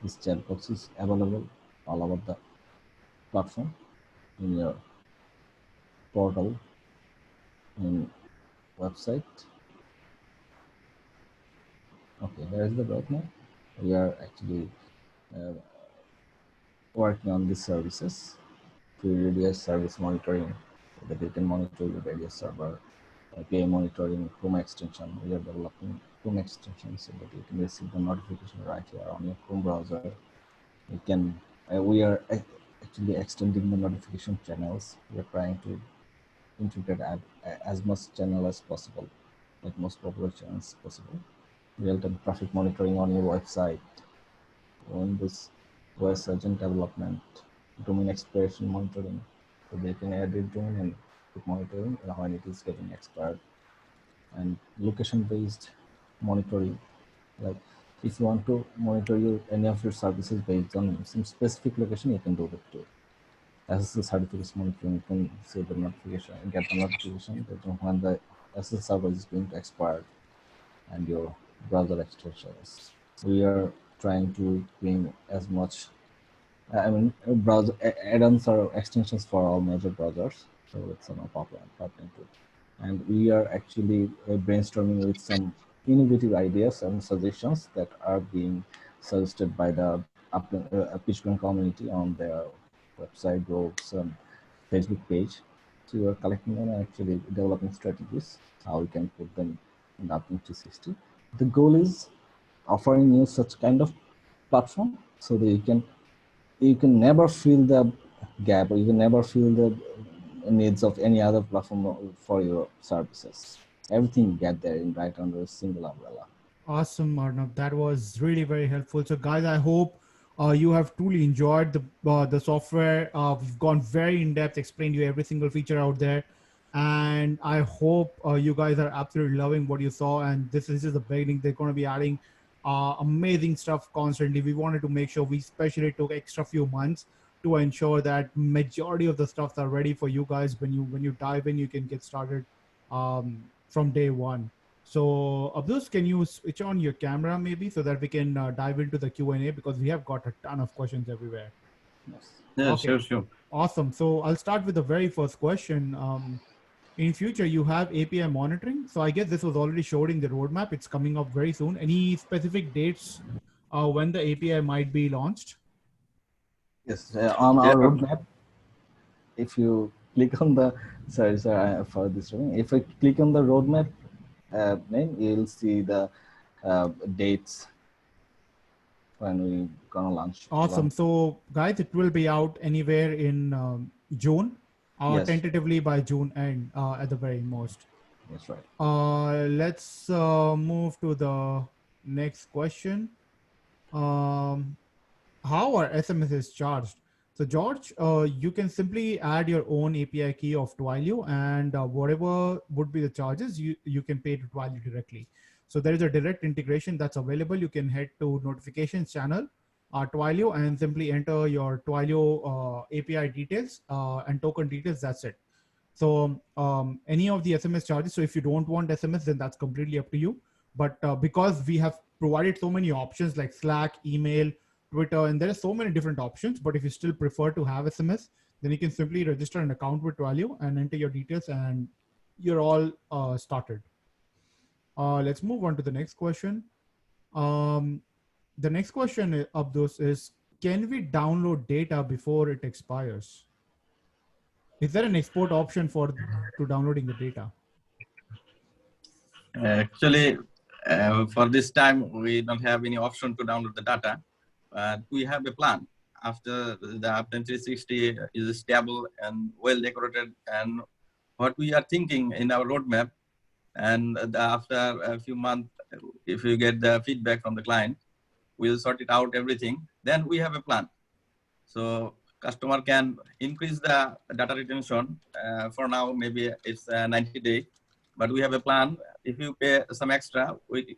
This chat box is available all over the platform, in your portal, in website. Okay, here is the roadmap. We are actually working on these services to reduce service monitoring, so that you can monitor your various server, API monitoring, Chrome extension. We are developing Chrome extension so that you can receive the notification right here on your Chrome browser. You can. We are actually extending the notification channels. We are trying to integrate as much channel as possible, like most popular channels possible. real-time traffic monitoring on your website, Windows OS agent development, domain expiration monitoring. So they can add your domain and keep monitoring when it is getting expired. And location-based monitoring, like if you want to monitor any of your services based on some specific location, you can do that too. SSL certificates monitoring, you can see the notification, get the notification that when the SSL server is going to expire and your browser extensions. We are trying to bring as much, browser add-ons or extensions for all major browsers. So it's on a pipeline too. And we are actually brainstorming with some innovative ideas and suggestions that are being suggested by the PitchGround community on their website, blogs, and Facebook page. So we are collecting them and actually developing strategies, how we can put them in Uptim 360. The goal is offering you such kind of platform so that you can never feel the gap, or you can never feel the needs of any other platform for your services. Everything you get there in right under a single umbrella. Awesome, Arnav. That was really very helpful. So, guys, I hope you have truly enjoyed the software. We've gone very in depth, explained you every single feature out there, and I hope you guys are absolutely loving what you saw. And this is just the beginning. They're going to be adding amazing stuff constantly. We wanted to make sure we especially took extra few months to ensure that majority of the stuffs are ready for you guys. When you dive in, you can get started from day one. So, Abdus, can you switch on your camera maybe so that we can dive into the Q&A, because we have got a ton of questions everywhere. Yes. Yeah, Okay. sure. Awesome. So I'll start with the very first question. In future, you have API monitoring. So I guess this was already showed in the roadmap. It's coming up very soon. Any specific dates when the API might be launched? Yes, on Yeah. our roadmap, if you click on the, sorry, for this one, if I click on the roadmap name, you'll see the dates when we gonna launch. Awesome. So guys, it will be out anywhere in June, Yes, tentatively by June end at the very most. that's right. Let's move to the next question. How are SMSs charged? So George, you can simply add your own API key of Twilio, and whatever would be the charges, you can pay to Twilio directly. So there is a direct integration that's available. You can head to notifications channel, Twilio, and simply enter your Twilio API details and token details. That's it. So any of the SMS charges. So if you don't want SMS, then that's completely up to you. But because we have provided so many options like Slack, email, Twitter, and there are so many different options. But if you still prefer to have SMS, then you can simply register an account with Twilio and enter your details, and you're all started. Let's move on to the next question. The next question of those is, can we download data before it expires? Is there an export option to downloading the data? Actually, for this time, we don't have any option to download the data, but we have a plan. After the Uptime 360 is stable and well decorated, and what we are thinking in our roadmap, and after a few months, if we get the feedback from the client, we'll sort it out everything. Then we have a plan. So customer can increase the data retention. For now, maybe it's 90 days, but we have a plan. If you pay some extra, we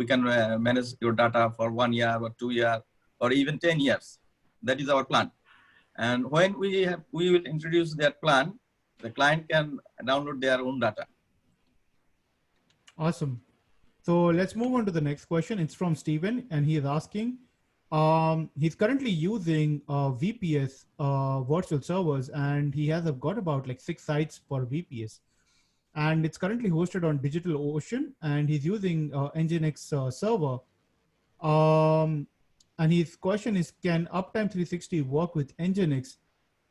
can manage your data for 1 year or 2 years or even 10 years. That is our plan. And when we will introduce that plan, the client can download their own data. Awesome. So let's move on to the next question. It's from Steven, and he is asking, he's currently using VPS virtual servers, and he has got about like 6 sites for VPS. And it's currently hosted on DigitalOcean, and he's using Nginx server. And his question is, can Uptime 360 work with Nginx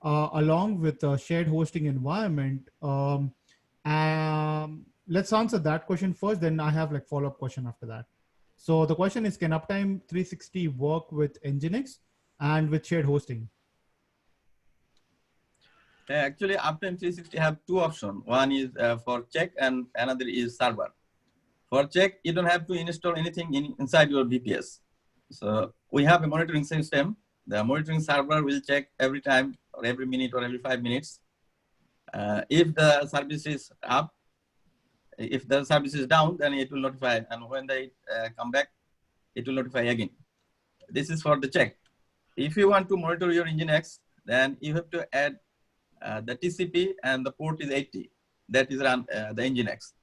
along with a shared hosting environment? Let's answer that question first, then I have like follow-up question after that. So the question is, can Uptime 360 work with Nginx and with shared hosting? Actually, Uptime 360 have two options. One is for check and another is server. For check, you don't have to install anything inside your VPS. So we have a monitoring system. The monitoring server will check every time or every minute or every 5 minutes. If the service is up, if the service is down, then it will notify. And when they come back, it will notify again. This is for the check. If you want to monitor your Nginx, then you have to add the TCP and the port is 80. That is run the Nginx.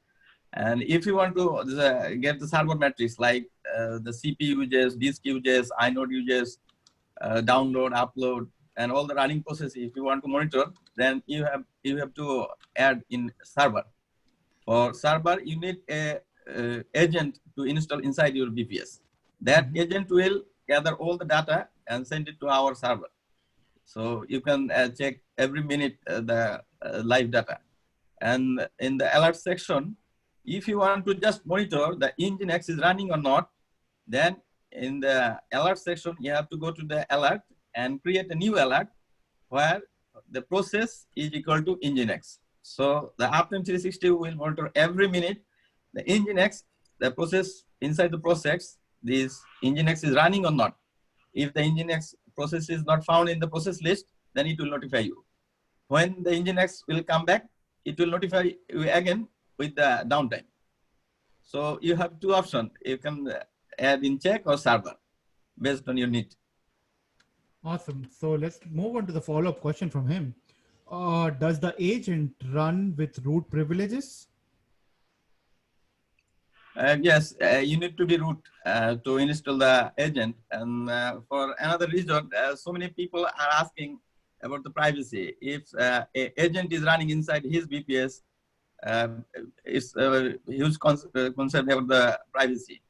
And if you want to get the server metrics like the CPU uses, disk uses, inode uses, download, upload, and all the running processes, if you want to monitor, then you have to add in server. For server, you need a agent to install inside your VPS. That agent will gather all the data and send it to our server. So you can check every minute the live data. And in the alert section, if you want to just monitor the Nginx is running or not, then in the alert section, you have to go to the alert and create a new alert where the process is equal to Nginx. So the Uptime 360 will monitor every minute the Nginx, the process inside the process, this Nginx is running or not. If the Nginx process is not found in the process list, then it will notify you. When the Nginx will come back, it will notify you again with the downtime. So you have two options. You can add in check or server based on your need. Awesome. So let's move on to the follow-up question from him. Does the agent run with root privileges? Yes, you need to be root to install the agent. And for another reason, so many people are asking about the privacy. If an agent is running inside his VPS, it's a huge concept about the privacy.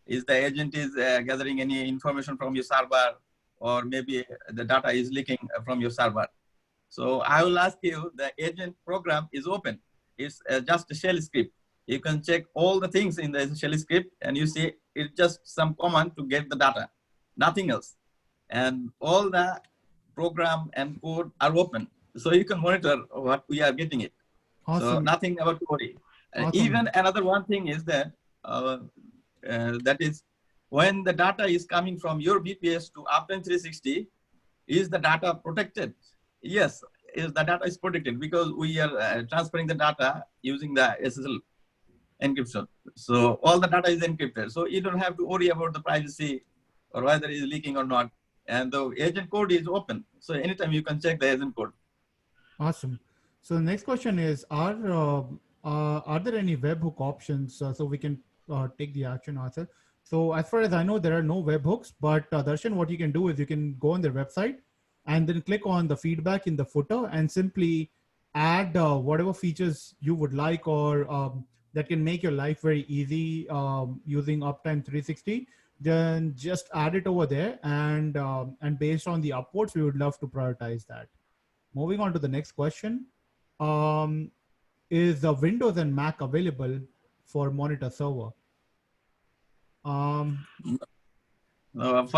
Is the agent is gathering any information from your server, or maybe the data is leaking from your server. So I will ask you, the agent program is open. It's just a shell script. You can check all the things in the shell script and you see it's just some command to get the data, nothing else. And all the program and code are open. So you can monitor what we are getting it. Awesome. So nothing about to worry. Awesome. Even another one thing is that, that is when the data is coming from your VPS to Uptime 360, is the data protected? Yes, is the data is protected because we are transferring the data using the SSL encryption. So all the data is encrypted. So you don't have to worry about the privacy or whether it is leaking or not. And the agent code is open. So anytime you can check the agent code. Awesome. So the next question is, are there any webhook options so we can take the action answer? So as far as I know, there are no webhooks, but Darshan, what you can do is you can go on their website and then click on the feedback in the footer and simply add whatever features you would like or that can make your life very easy using Uptime 360. Then just add it over there, and based on the upvotes, we would love to prioritize that. Moving on to the next question. Is the Windows and Mac available for Monitor Server? For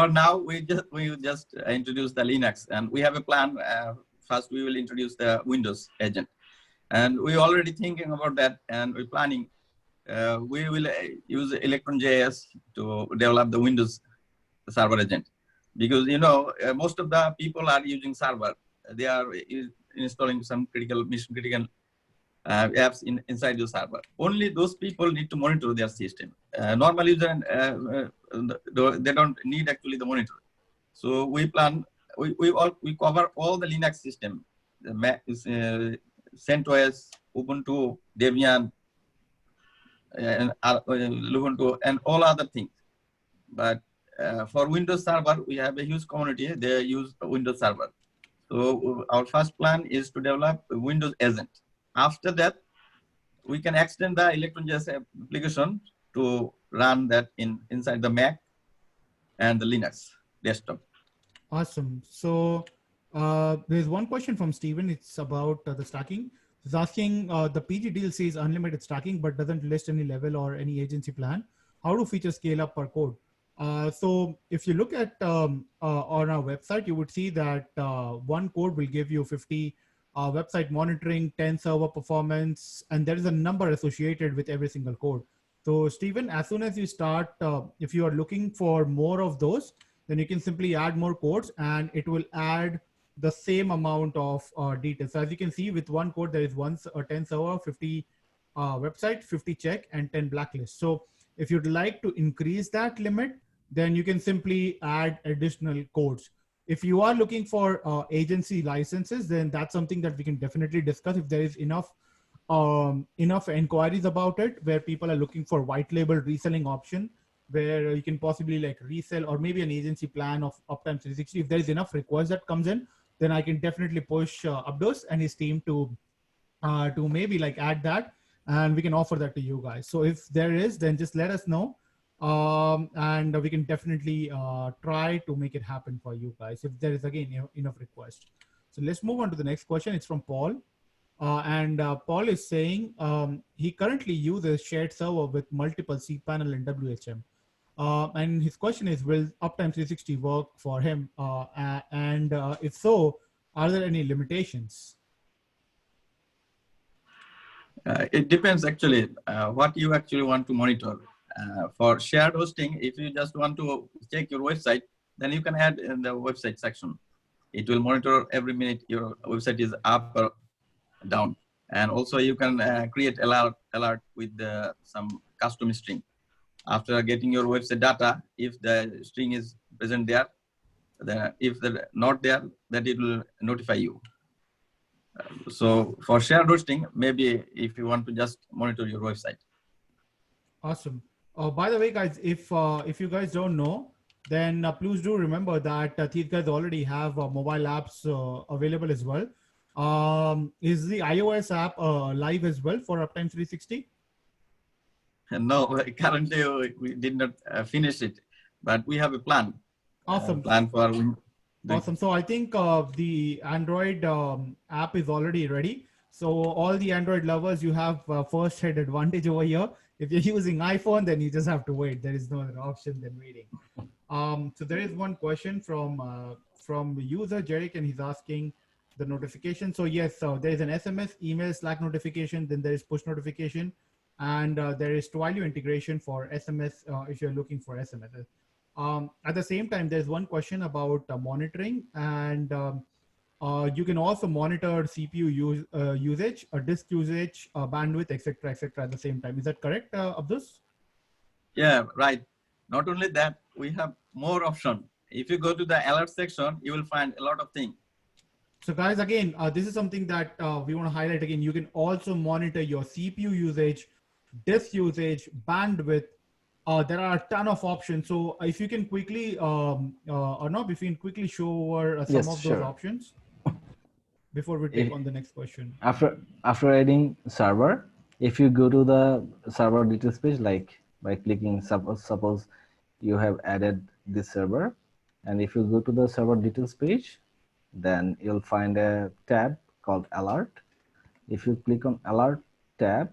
now, we just introduced the Linux, and we have a plan. First, we will introduce the Windows agent, and we're already thinking about that, and we're planning. We will use Electron.js to develop the Windows server agent, because most of the people are using server. They are installing some mission critical apps inside your server. Only those people need to monitor their system. Normal user, they don't need actually the monitor. So we plan, we cover all the Linux system, the Mac, CentOS, Ubuntu, Debian, and Ubuntu, and all other things. But for Windows Server, we have a huge community. They use Windows Server. So our first plan is to develop a Windows agent. After that, we can extend the Electron.js application to run that inside the Mac and the Linux desktop. Awesome. So there's one question from Steven. It's about the stacking. He's asking, the PG deal says unlimited stacking, but doesn't list any level or any agency plan. How do features scale up per code? So if you look at on our website, you would see that one code will give you 50 website monitoring, 10 server performance, and there is a number associated with every single code. So Stephen, as soon as you start, if you are looking for more of those, then you can simply add more codes and it will add the same amount of details. So as you can see, with one code, there is 10 server, 50 website, 50 check, and 10 blacklist. So if you'd like to increase that limit, then you can simply add additional codes. If you are looking for agency licenses, then that's something that we can definitely discuss if there is enough inquiries about it, where people are looking for white label reselling option, where you can possibly like resell, or maybe an agency plan of Uptime 360. If there is enough request that comes in, then I can definitely push Abdus and his team to maybe like add that, and we can offer that to you guys. So if there is, then just let us know, and we can definitely try to make it happen for you guys if there is again enough request. So let's move on to the next question. It's from Paul. And Paul is saying he currently uses shared server with multiple cPanel and WHM. And his question is, will Uptime 360 work for him? And if so, are there any limitations? It depends actually what you actually want to monitor. For shared hosting, if you just want to check your website, then you can add in the website section. It will monitor every minute your website is up or down. And also you can create alert with some custom string. After getting your website data, if the string is present there, then if they're not there, then it will notify you. So for shared hosting, maybe if you want to just monitor your website. Awesome. By the way, guys, if you guys don't know, then please do remember that these guys already have mobile apps available as well. Is the iOS app live as well for Uptime 360? No, currently we did not finish it, but we have a plan. Awesome. Plan for. Awesome. So I think the Android app is already ready. So all the Android lovers, you have first head advantage over here. If you're using iPhone, then you just have to wait. There is no other option than waiting. So there is one question from user Jerick, and he's asking the notification. So yes, so there is an SMS, email, Slack notification. Then there is push notification, and there is Twilio integration for SMS if you're looking for SMS. At the same time, there's one question about monitoring, and you can also monitor CPU usage, disk usage, bandwidth, etc., at the same time. Is that correct, Abdus? Yeah, right. Not only that, we have more options. If you go to the alert section, you will find a lot of things. So guys, again, this is something that we want to highlight again. You can also monitor your CPU usage, disk usage, bandwidth. There are a ton of options. So if you can quickly, Arnab, if you can quickly show over some of those options before we take on the next question. After adding server, if you go to the server details page, like by clicking, suppose you have added this server, and if you go to the server details page, then you'll find a tab called alert. If you click on alert tab,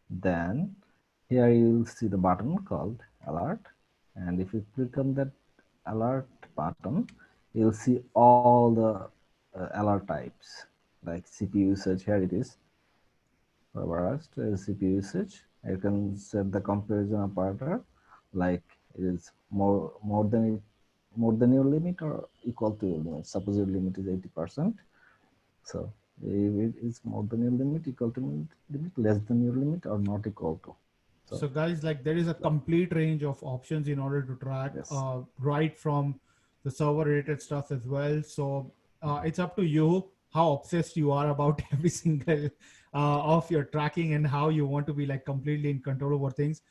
then here you'll see the button called alert, and if you click on that alert button, you'll see all the alert types, like CPU usage. Here it is. CPU usage. You can set the comparison operator, like it is more than your limit or equal to your limit. Suppose your limit is 80%. So if it is more than your limit, equal to limit, less than your limit, or not equal to. So guys, like there is a complete range of options in order to track right from the server related stuff as well. So it's up to you how obsessed you are about every single of your tracking and how you want to be like completely in control over things.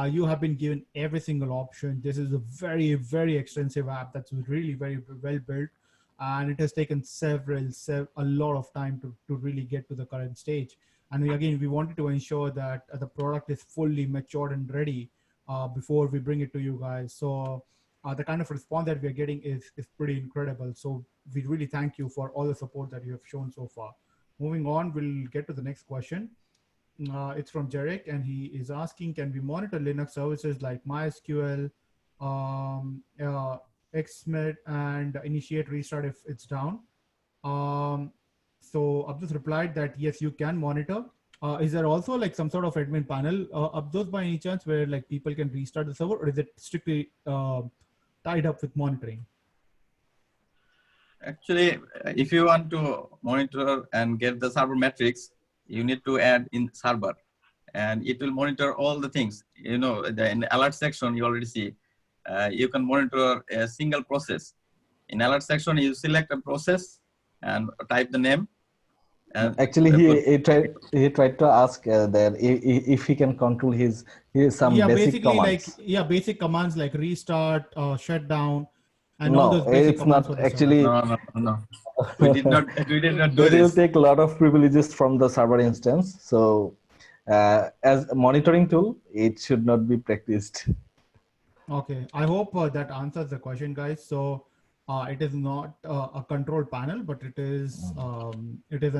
You have been given every single option. This is a very, very extensive app that's really very well built. And it has taken a lot of time to really get to the current stage. And we wanted to ensure that the product is fully matured and ready before we bring it to you guys. So the kind of response that we're getting is pretty incredible. So we really thank you for all the support that you have shown so far. Moving on, we'll get to the next question. It's from Jerick, and he is asking, can we monitor Linux services like MySQL, XMIT, and initiate restart if it's down? So Abdus replied that yes, you can monitor. Is there also like some sort of admin panel up those by any chance where like people can restart the server, or is it strictly tied up with monitoring? Actually, if you want to monitor and get the server metrics, you need to add in server, and it will monitor all the things. In the alert section, you already see. You can monitor a single process. In alert section, you select a process and type the name. And actually, he tried to ask that if he can control his some basic commands. Basic commands like restart, shutdown, and all No, those basic it's commands for not the server. actually. No. We did not do That will this. take a lot of privileges from the server instance. So, as a monitoring tool, it should not be practiced. Okay, I hope that answers the question, guys. So it is not a control panel, but it is a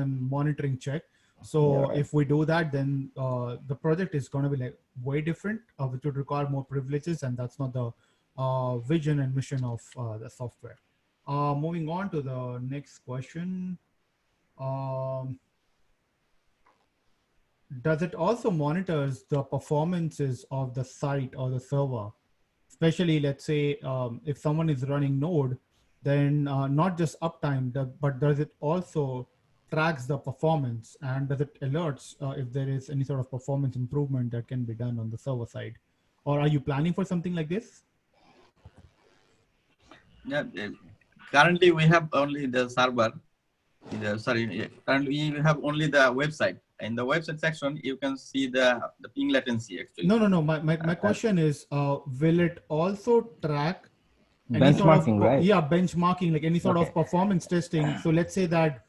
monitoring check. So right. if we do that, then the project is going to be like way different, which would require more privileges, and that's not the vision and mission of the software. Moving on to the next question. Does it also monitors the performances of the site or the server? Especially, let's say, if someone is running Node, then not just uptime, but does it also tracks the performance, and does it alerts if there is any sort of performance improvement that can be done on the server side? Or are you planning for something like this? Yeah, currently we have only the server. Currently we have only the website. In the website section, you can see the ping latency actually. No. My question is, will it also track any benchmarking, sort of, right? Yeah, benchmarking, like any sort of performance testing. So let's say that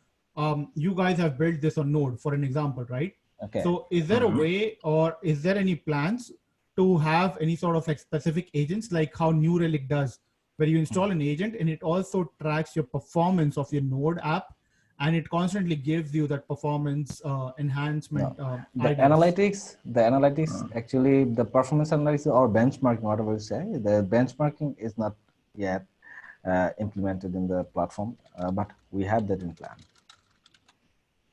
you guys have built this on Node, for an example, right? Okay. So is there a way, or is there any plans to have any sort of like specific agents, like how New Relic does, where you install an agent and it also tracks your performance of your Node app, and it constantly gives you that performance enhancement? The ideas? analytics, actually the performance analysis or benchmarking, whatever you say, the benchmarking is not yet implemented in the platform, but we have that in plan.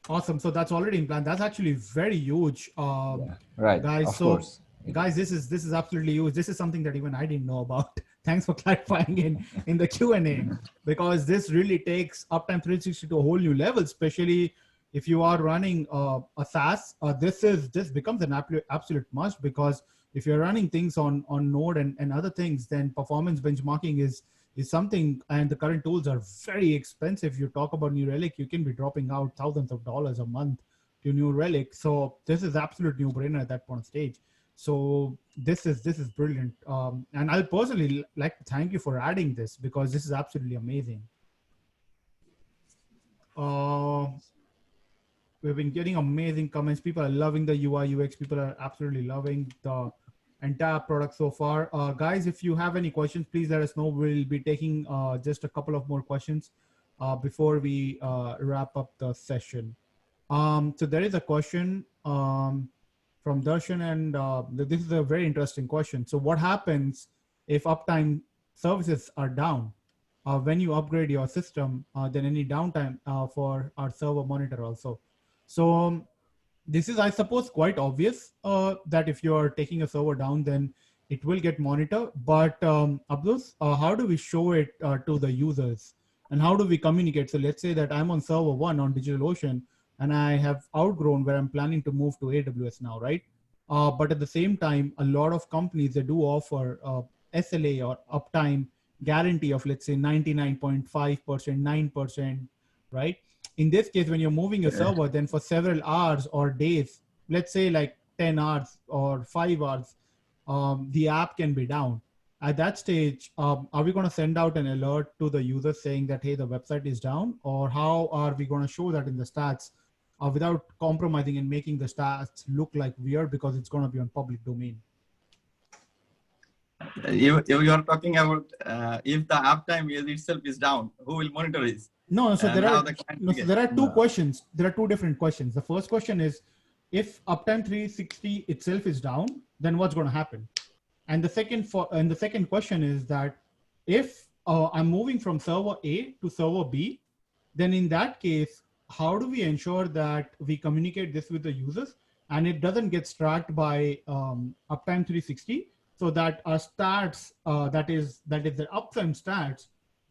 Awesome. So that's already in plan. That's actually very huge, right, guys. of So course. Guys, this is absolutely huge. This is something that even I didn't know about. Thanks for clarifying in the Q&A, because this really takes Uptime 360 to a whole new level, especially if you are running a SaaS. This becomes an absolute must, because if you're running things on Node and other things, then performance benchmarking is something, and the current tools are very expensive. You talk about New Relic, you can be dropping out thousands of dollars a month to New Relic. So this is absolute no-brainer at that point of stage. So this is brilliant, and I'll personally like to thank you for adding this, because this is absolutely amazing. We've been getting amazing comments. People are loving the UI UX. People are absolutely loving the entire product so far. Guys, if you have any questions, please let us know. We'll be taking just a couple of more questions before we wrap up the session. So there is a question from Darshan, and this is a very interesting question. So what happens if uptime services are down? When you upgrade your system, then any downtime for our server monitor also. So this is, I suppose, quite obvious that if you're taking a server down, then it will get monitored. But Abdus, how do we show it to the users? And how do we communicate? So let's say that I'm on server 1 on DigitalOcean, and I have outgrown where I'm planning to move to AWS now, right? But at the same time, a lot of companies, they do offer SLA or uptime guarantee of, let's say, 99.5%, 9%, right? In this case, when you're moving a server, then for several hours or days, let's say like 10 hours or 5 hours, the app can be down. At that stage, are we going to send out an alert to the user saying that, hey, the website is down? Or how are we going to show that in the stats without compromising and making the stats look like weird, because it's going to be on public domain? You are talking about if the uptime itself is down, who will monitor it? No, so there are two questions. There are two different questions. The first question is, if Uptime 360 itself is down, then what's going to happen? And the second question is that if I'm moving from server A to server B, then in that case, how do we ensure that we communicate this with the users and it doesn't get tracked by Uptime 360, so that our stats, that is the uptime stats,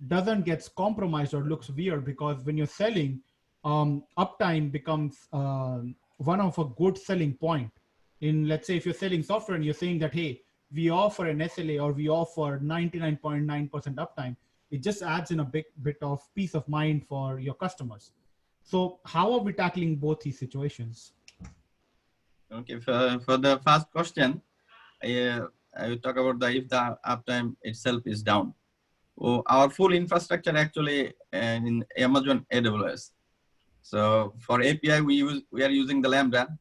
doesn't get compromised or looks weird? Because when you're selling, uptime becomes one of a good selling point. In, let's say, if you're selling software and you're saying that, hey, we offer an SLA or we offer 99.9% uptime, it just adds in a big bit of peace of mind for your customers. So how are we tackling both these situations? Okay, for the first question, I will talk about if the uptime itself is down. Oh, our full infrastructure actually in Amazon AWS. So for API, we are using the Lambda,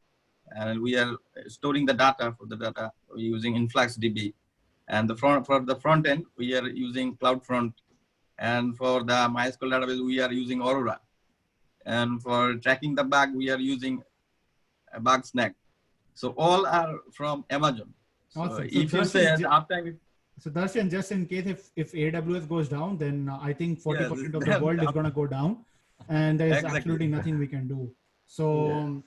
and we are storing the data. For the data, we're using InfluxDB, and for the front end, we are using CloudFront, and for the MySQL database, we are using Aurora, and for tracking the bug, we are using Bugsnag. So all are from Amazon. So awesome. if you say at uptime, so Darshan, just in case if AWS goes down, then I think 40% of the world is going to go down, and there is absolutely nothing we can do. So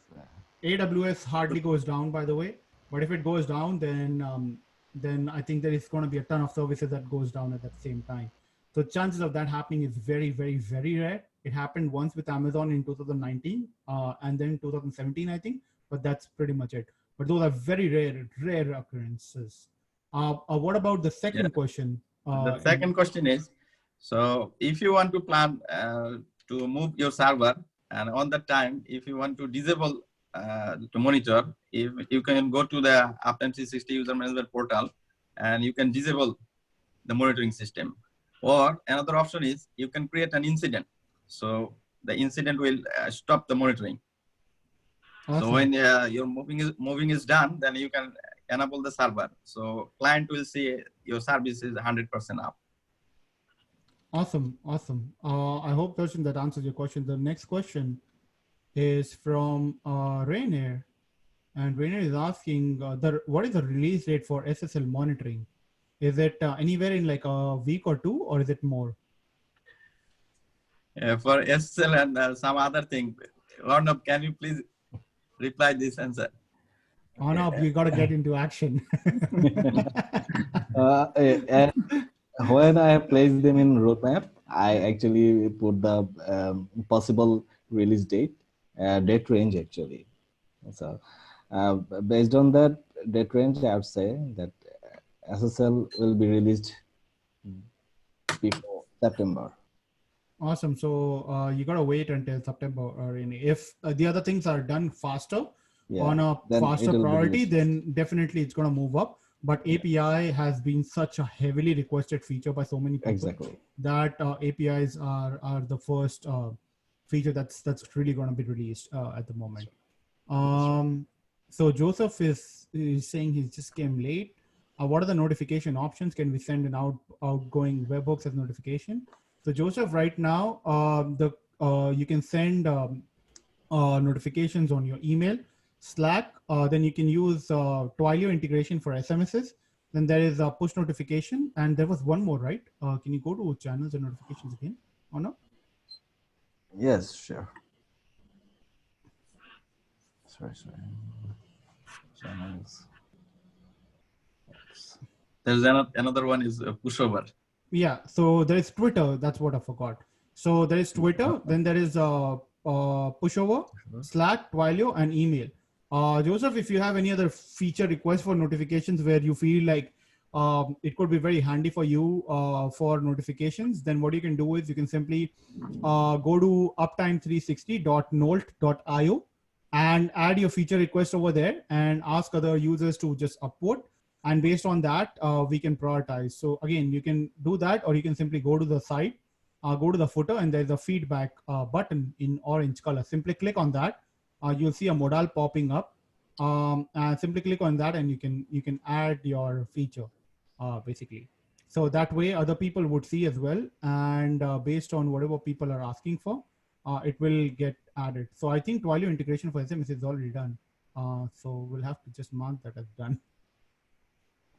AWS hardly goes down, by the way. But if it goes down, then I think there is going to be a ton of services that goes down at the same time. So chances of that happening is very, very, very rare. It happened once with Amazon in 2019 and then 2017, I think. But that's pretty much it. But those are very rare occurrences. What about the second question? The second question is, so if you want to plan to move your server, and on that time, if you want to disable to monitor, if you can go to the Uptime 360 user management portal, and you can disable the monitoring system. Or another option is you can create an incident. So the incident will stop the monitoring. Awesome. So when your moving is done, then you can enable the server. So client will see your service is 100% up. Awesome. I hope, Darshan, that answers your question. The next question is from Rainier. And Rainier is asking, what is the release date for SSL monitoring? Is it anywhere in like a week or two, or is it more? For SSL and some other thing, Arnab, can you please reply this answer? Arnab, you got to get into action. When I placed them in roadmap, I actually put the possible release date range actually. So based on that date range, I would say that SSL will be released before September. Awesome. So you got to wait until September. Or if the other things are done faster on a faster priority, then definitely it's going to move up. But API has been such a heavily requested feature by so many people that APIs are the first feature that's really going to be released at the moment. So Joseph is saying he just came late. What are the notification options? Can we send an outgoing webhooks as notification? So Joseph, right now, you can send notifications on your email, Slack. Then you can use Twilio integration for SMSs. Then there is a push notification, and there was one more, right? Can you go to channels and notifications again, or no? Yes, sure. Sorry. Channels. There's another one is pushover. Yeah, so there is Twitter. That's what I forgot. So there is Twitter, then there is pushover, Slack, Twilio, and email. Joseph, if you have any other feature requests for notifications where you feel like it could be very handy for you for notifications, then what you can do is you can simply go to uptime360.nolt.io and add your feature request over there and ask other users to just upvote. And based on that, we can prioritize. So again, you can do that, or you can simply go to the site, go to the footer, and there's a feedback button in orange color. Simply click on that. You'll see a modal popping up. And simply click on that, and you can add your feature, basically. So that way, other people would see as well, and based on whatever people are asking for, it will get added. So I think Twilio integration for SMS is already done. So we'll have to just mark that as done.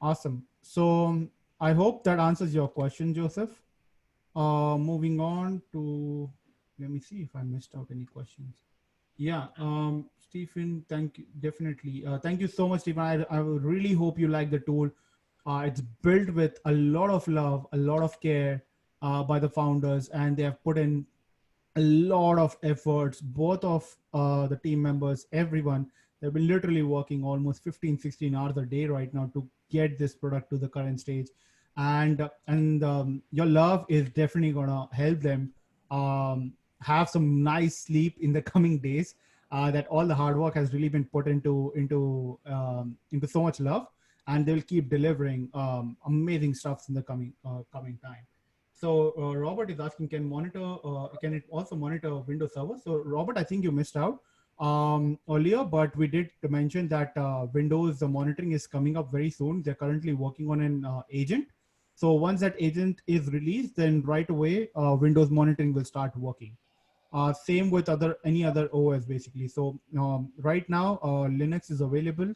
Awesome. So I hope that answers your question, Joseph. Moving on to let me see if I missed out any questions. Yeah, Stephen, thank you. Definitely. Thank you so much, Stephen. I really hope you like the tool. It's built with a lot of love, a lot of care by the founders, and they have put in a lot of efforts, both of the team members, everyone. They've been literally working almost 15, 16 hours a day right now to get this product to the current stage. And your love is definitely going to help them have some nice sleep in the coming days. That all the hard work has really been put into so much love, and they'll keep delivering amazing stuff in the coming time. So Robert is asking, can it also monitor Windows Server? So Robert, I think you missed out earlier, but we did mention that Windows monitoring is coming up very soon. They're currently working on an agent. So once that agent is released, then right away Windows monitoring will start working. Same with any other OS basically. So right now Linux is available.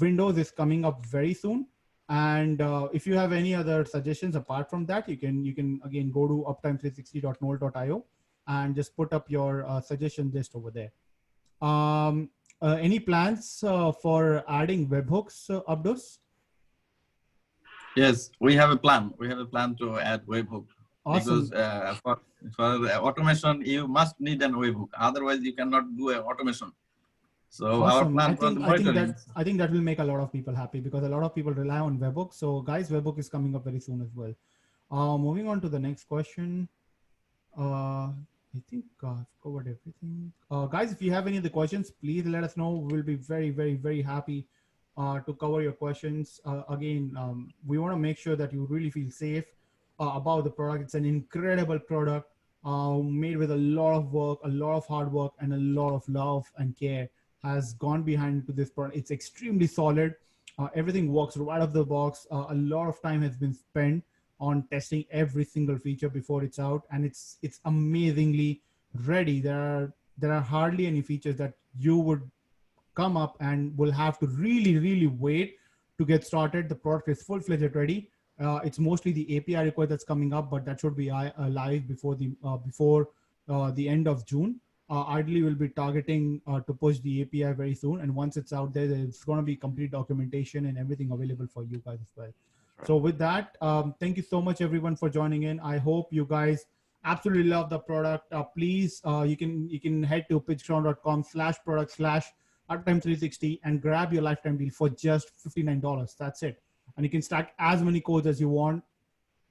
Windows is coming up very soon. And if you have any other suggestions apart from that, you can again go to uptime360.nol.io and just put up your suggestion list over there. Any plans for adding webhooks, Abdus? Yes, we have a plan. We have a plan to add webhook. Awesome. Because for the automation, you must need an webhook. Otherwise, you cannot do an automation. So awesome. our plan I think that will make a lot of people happy, because a lot of people rely on webhook. So guys, webhook is coming up very soon as well. Moving on to the next question. I think I've covered everything. Guys, if you have any other questions, please let us know. We'll be very, very, very happy to cover your questions. Again, we want to make sure that you really feel safe about the product. It's an incredible product made with a lot of work, a lot of hard work, and a lot of love and care has gone behind to this product. It's extremely solid. Everything works right off the box. A lot of time has been spent on testing every single feature before it's out, and it's amazingly ready. There are hardly any features that you would come up and will have to really wait to get started. The product is full-fledged ready. It's mostly the API request that's coming up, but that should be live before the end of June. Ideally, we'll be targeting to push the API very soon, and once it's out there, there's going to be complete documentation and everything available for you guys as well. So with that, thank you so much everyone for joining in. I hope you guys absolutely love the product. Please, you can head to pitchground.com/product/uptime360 and grab your lifetime deal for just $59. That's it. And you can stack as many codes as you want.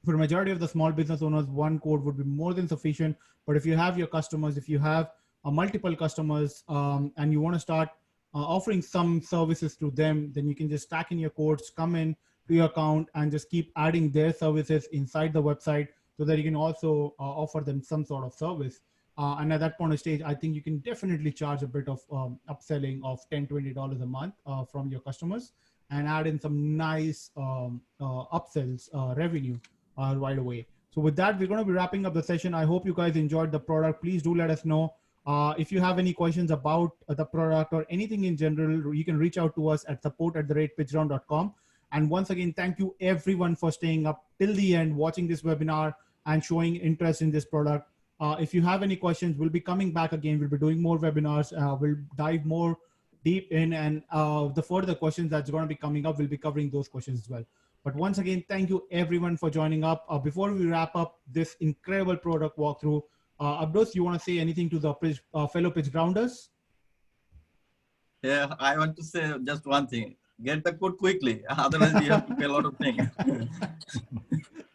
For the majority of the small business owners, one code would be more than sufficient. But if you have your customers, if you have multiple customers and you want to start offering some services to them, then you can just stack in your codes, come in to your account and just keep adding their services inside the website so that you can also offer them some sort of service. And at that point of stage, I think you can definitely charge a bit of upselling of $10, $20 a month from your customers and add in some nice upsells revenue right away. So with that, we're going to be wrapping up the session. I hope you guys enjoyed the product. Please do let us know. If you have any questions about the product or anything in general, you can reach out to us at support@pitchground.com. And once again, thank you everyone for staying up till the end, watching this webinar and showing interest in this product. If you have any questions, we'll be coming back again. We'll be doing more webinars. We'll dive more deep in, and the further questions that's going to be coming up, we'll be covering those questions as well. But once again, thank you everyone for joining up. Before we wrap up this incredible product walkthrough, Abdus, you want to say anything to the fellow pitch grounders? Yeah, I want to say just one thing. Get the code quickly. Otherwise, you have to pay a lot of things.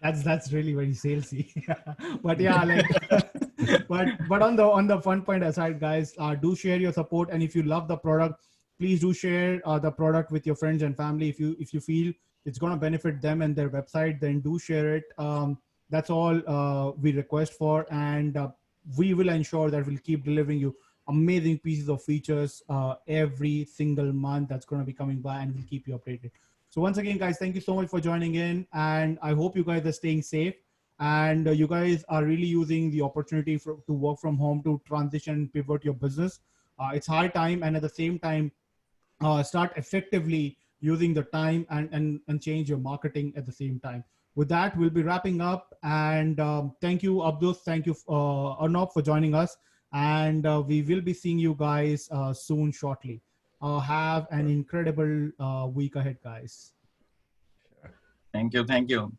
That's really very salesy. But yeah, but on the fun point aside, guys, do share your support. And if you love the product, please do share the product with your friends and family. If you feel it's going to benefit them and their website, then do share it. That's all we request for. And we will ensure that we'll keep delivering you amazing pieces of features every single month that's going to be coming by, and we'll keep you updated. So once again, guys, thank you so much for joining in, and I hope you guys are staying safe and you guys are really using the opportunity to work from home to transition and pivot your business. It's high time, and at the same time, start effectively using the time and change your marketing at the same time. with that, we'll be wrapping up. And thank you, Abdul. Thank you, Arnab, for joining us. And we will be seeing you guys soon, shortly. Have an incredible week ahead, guys. Thank you. Thank you.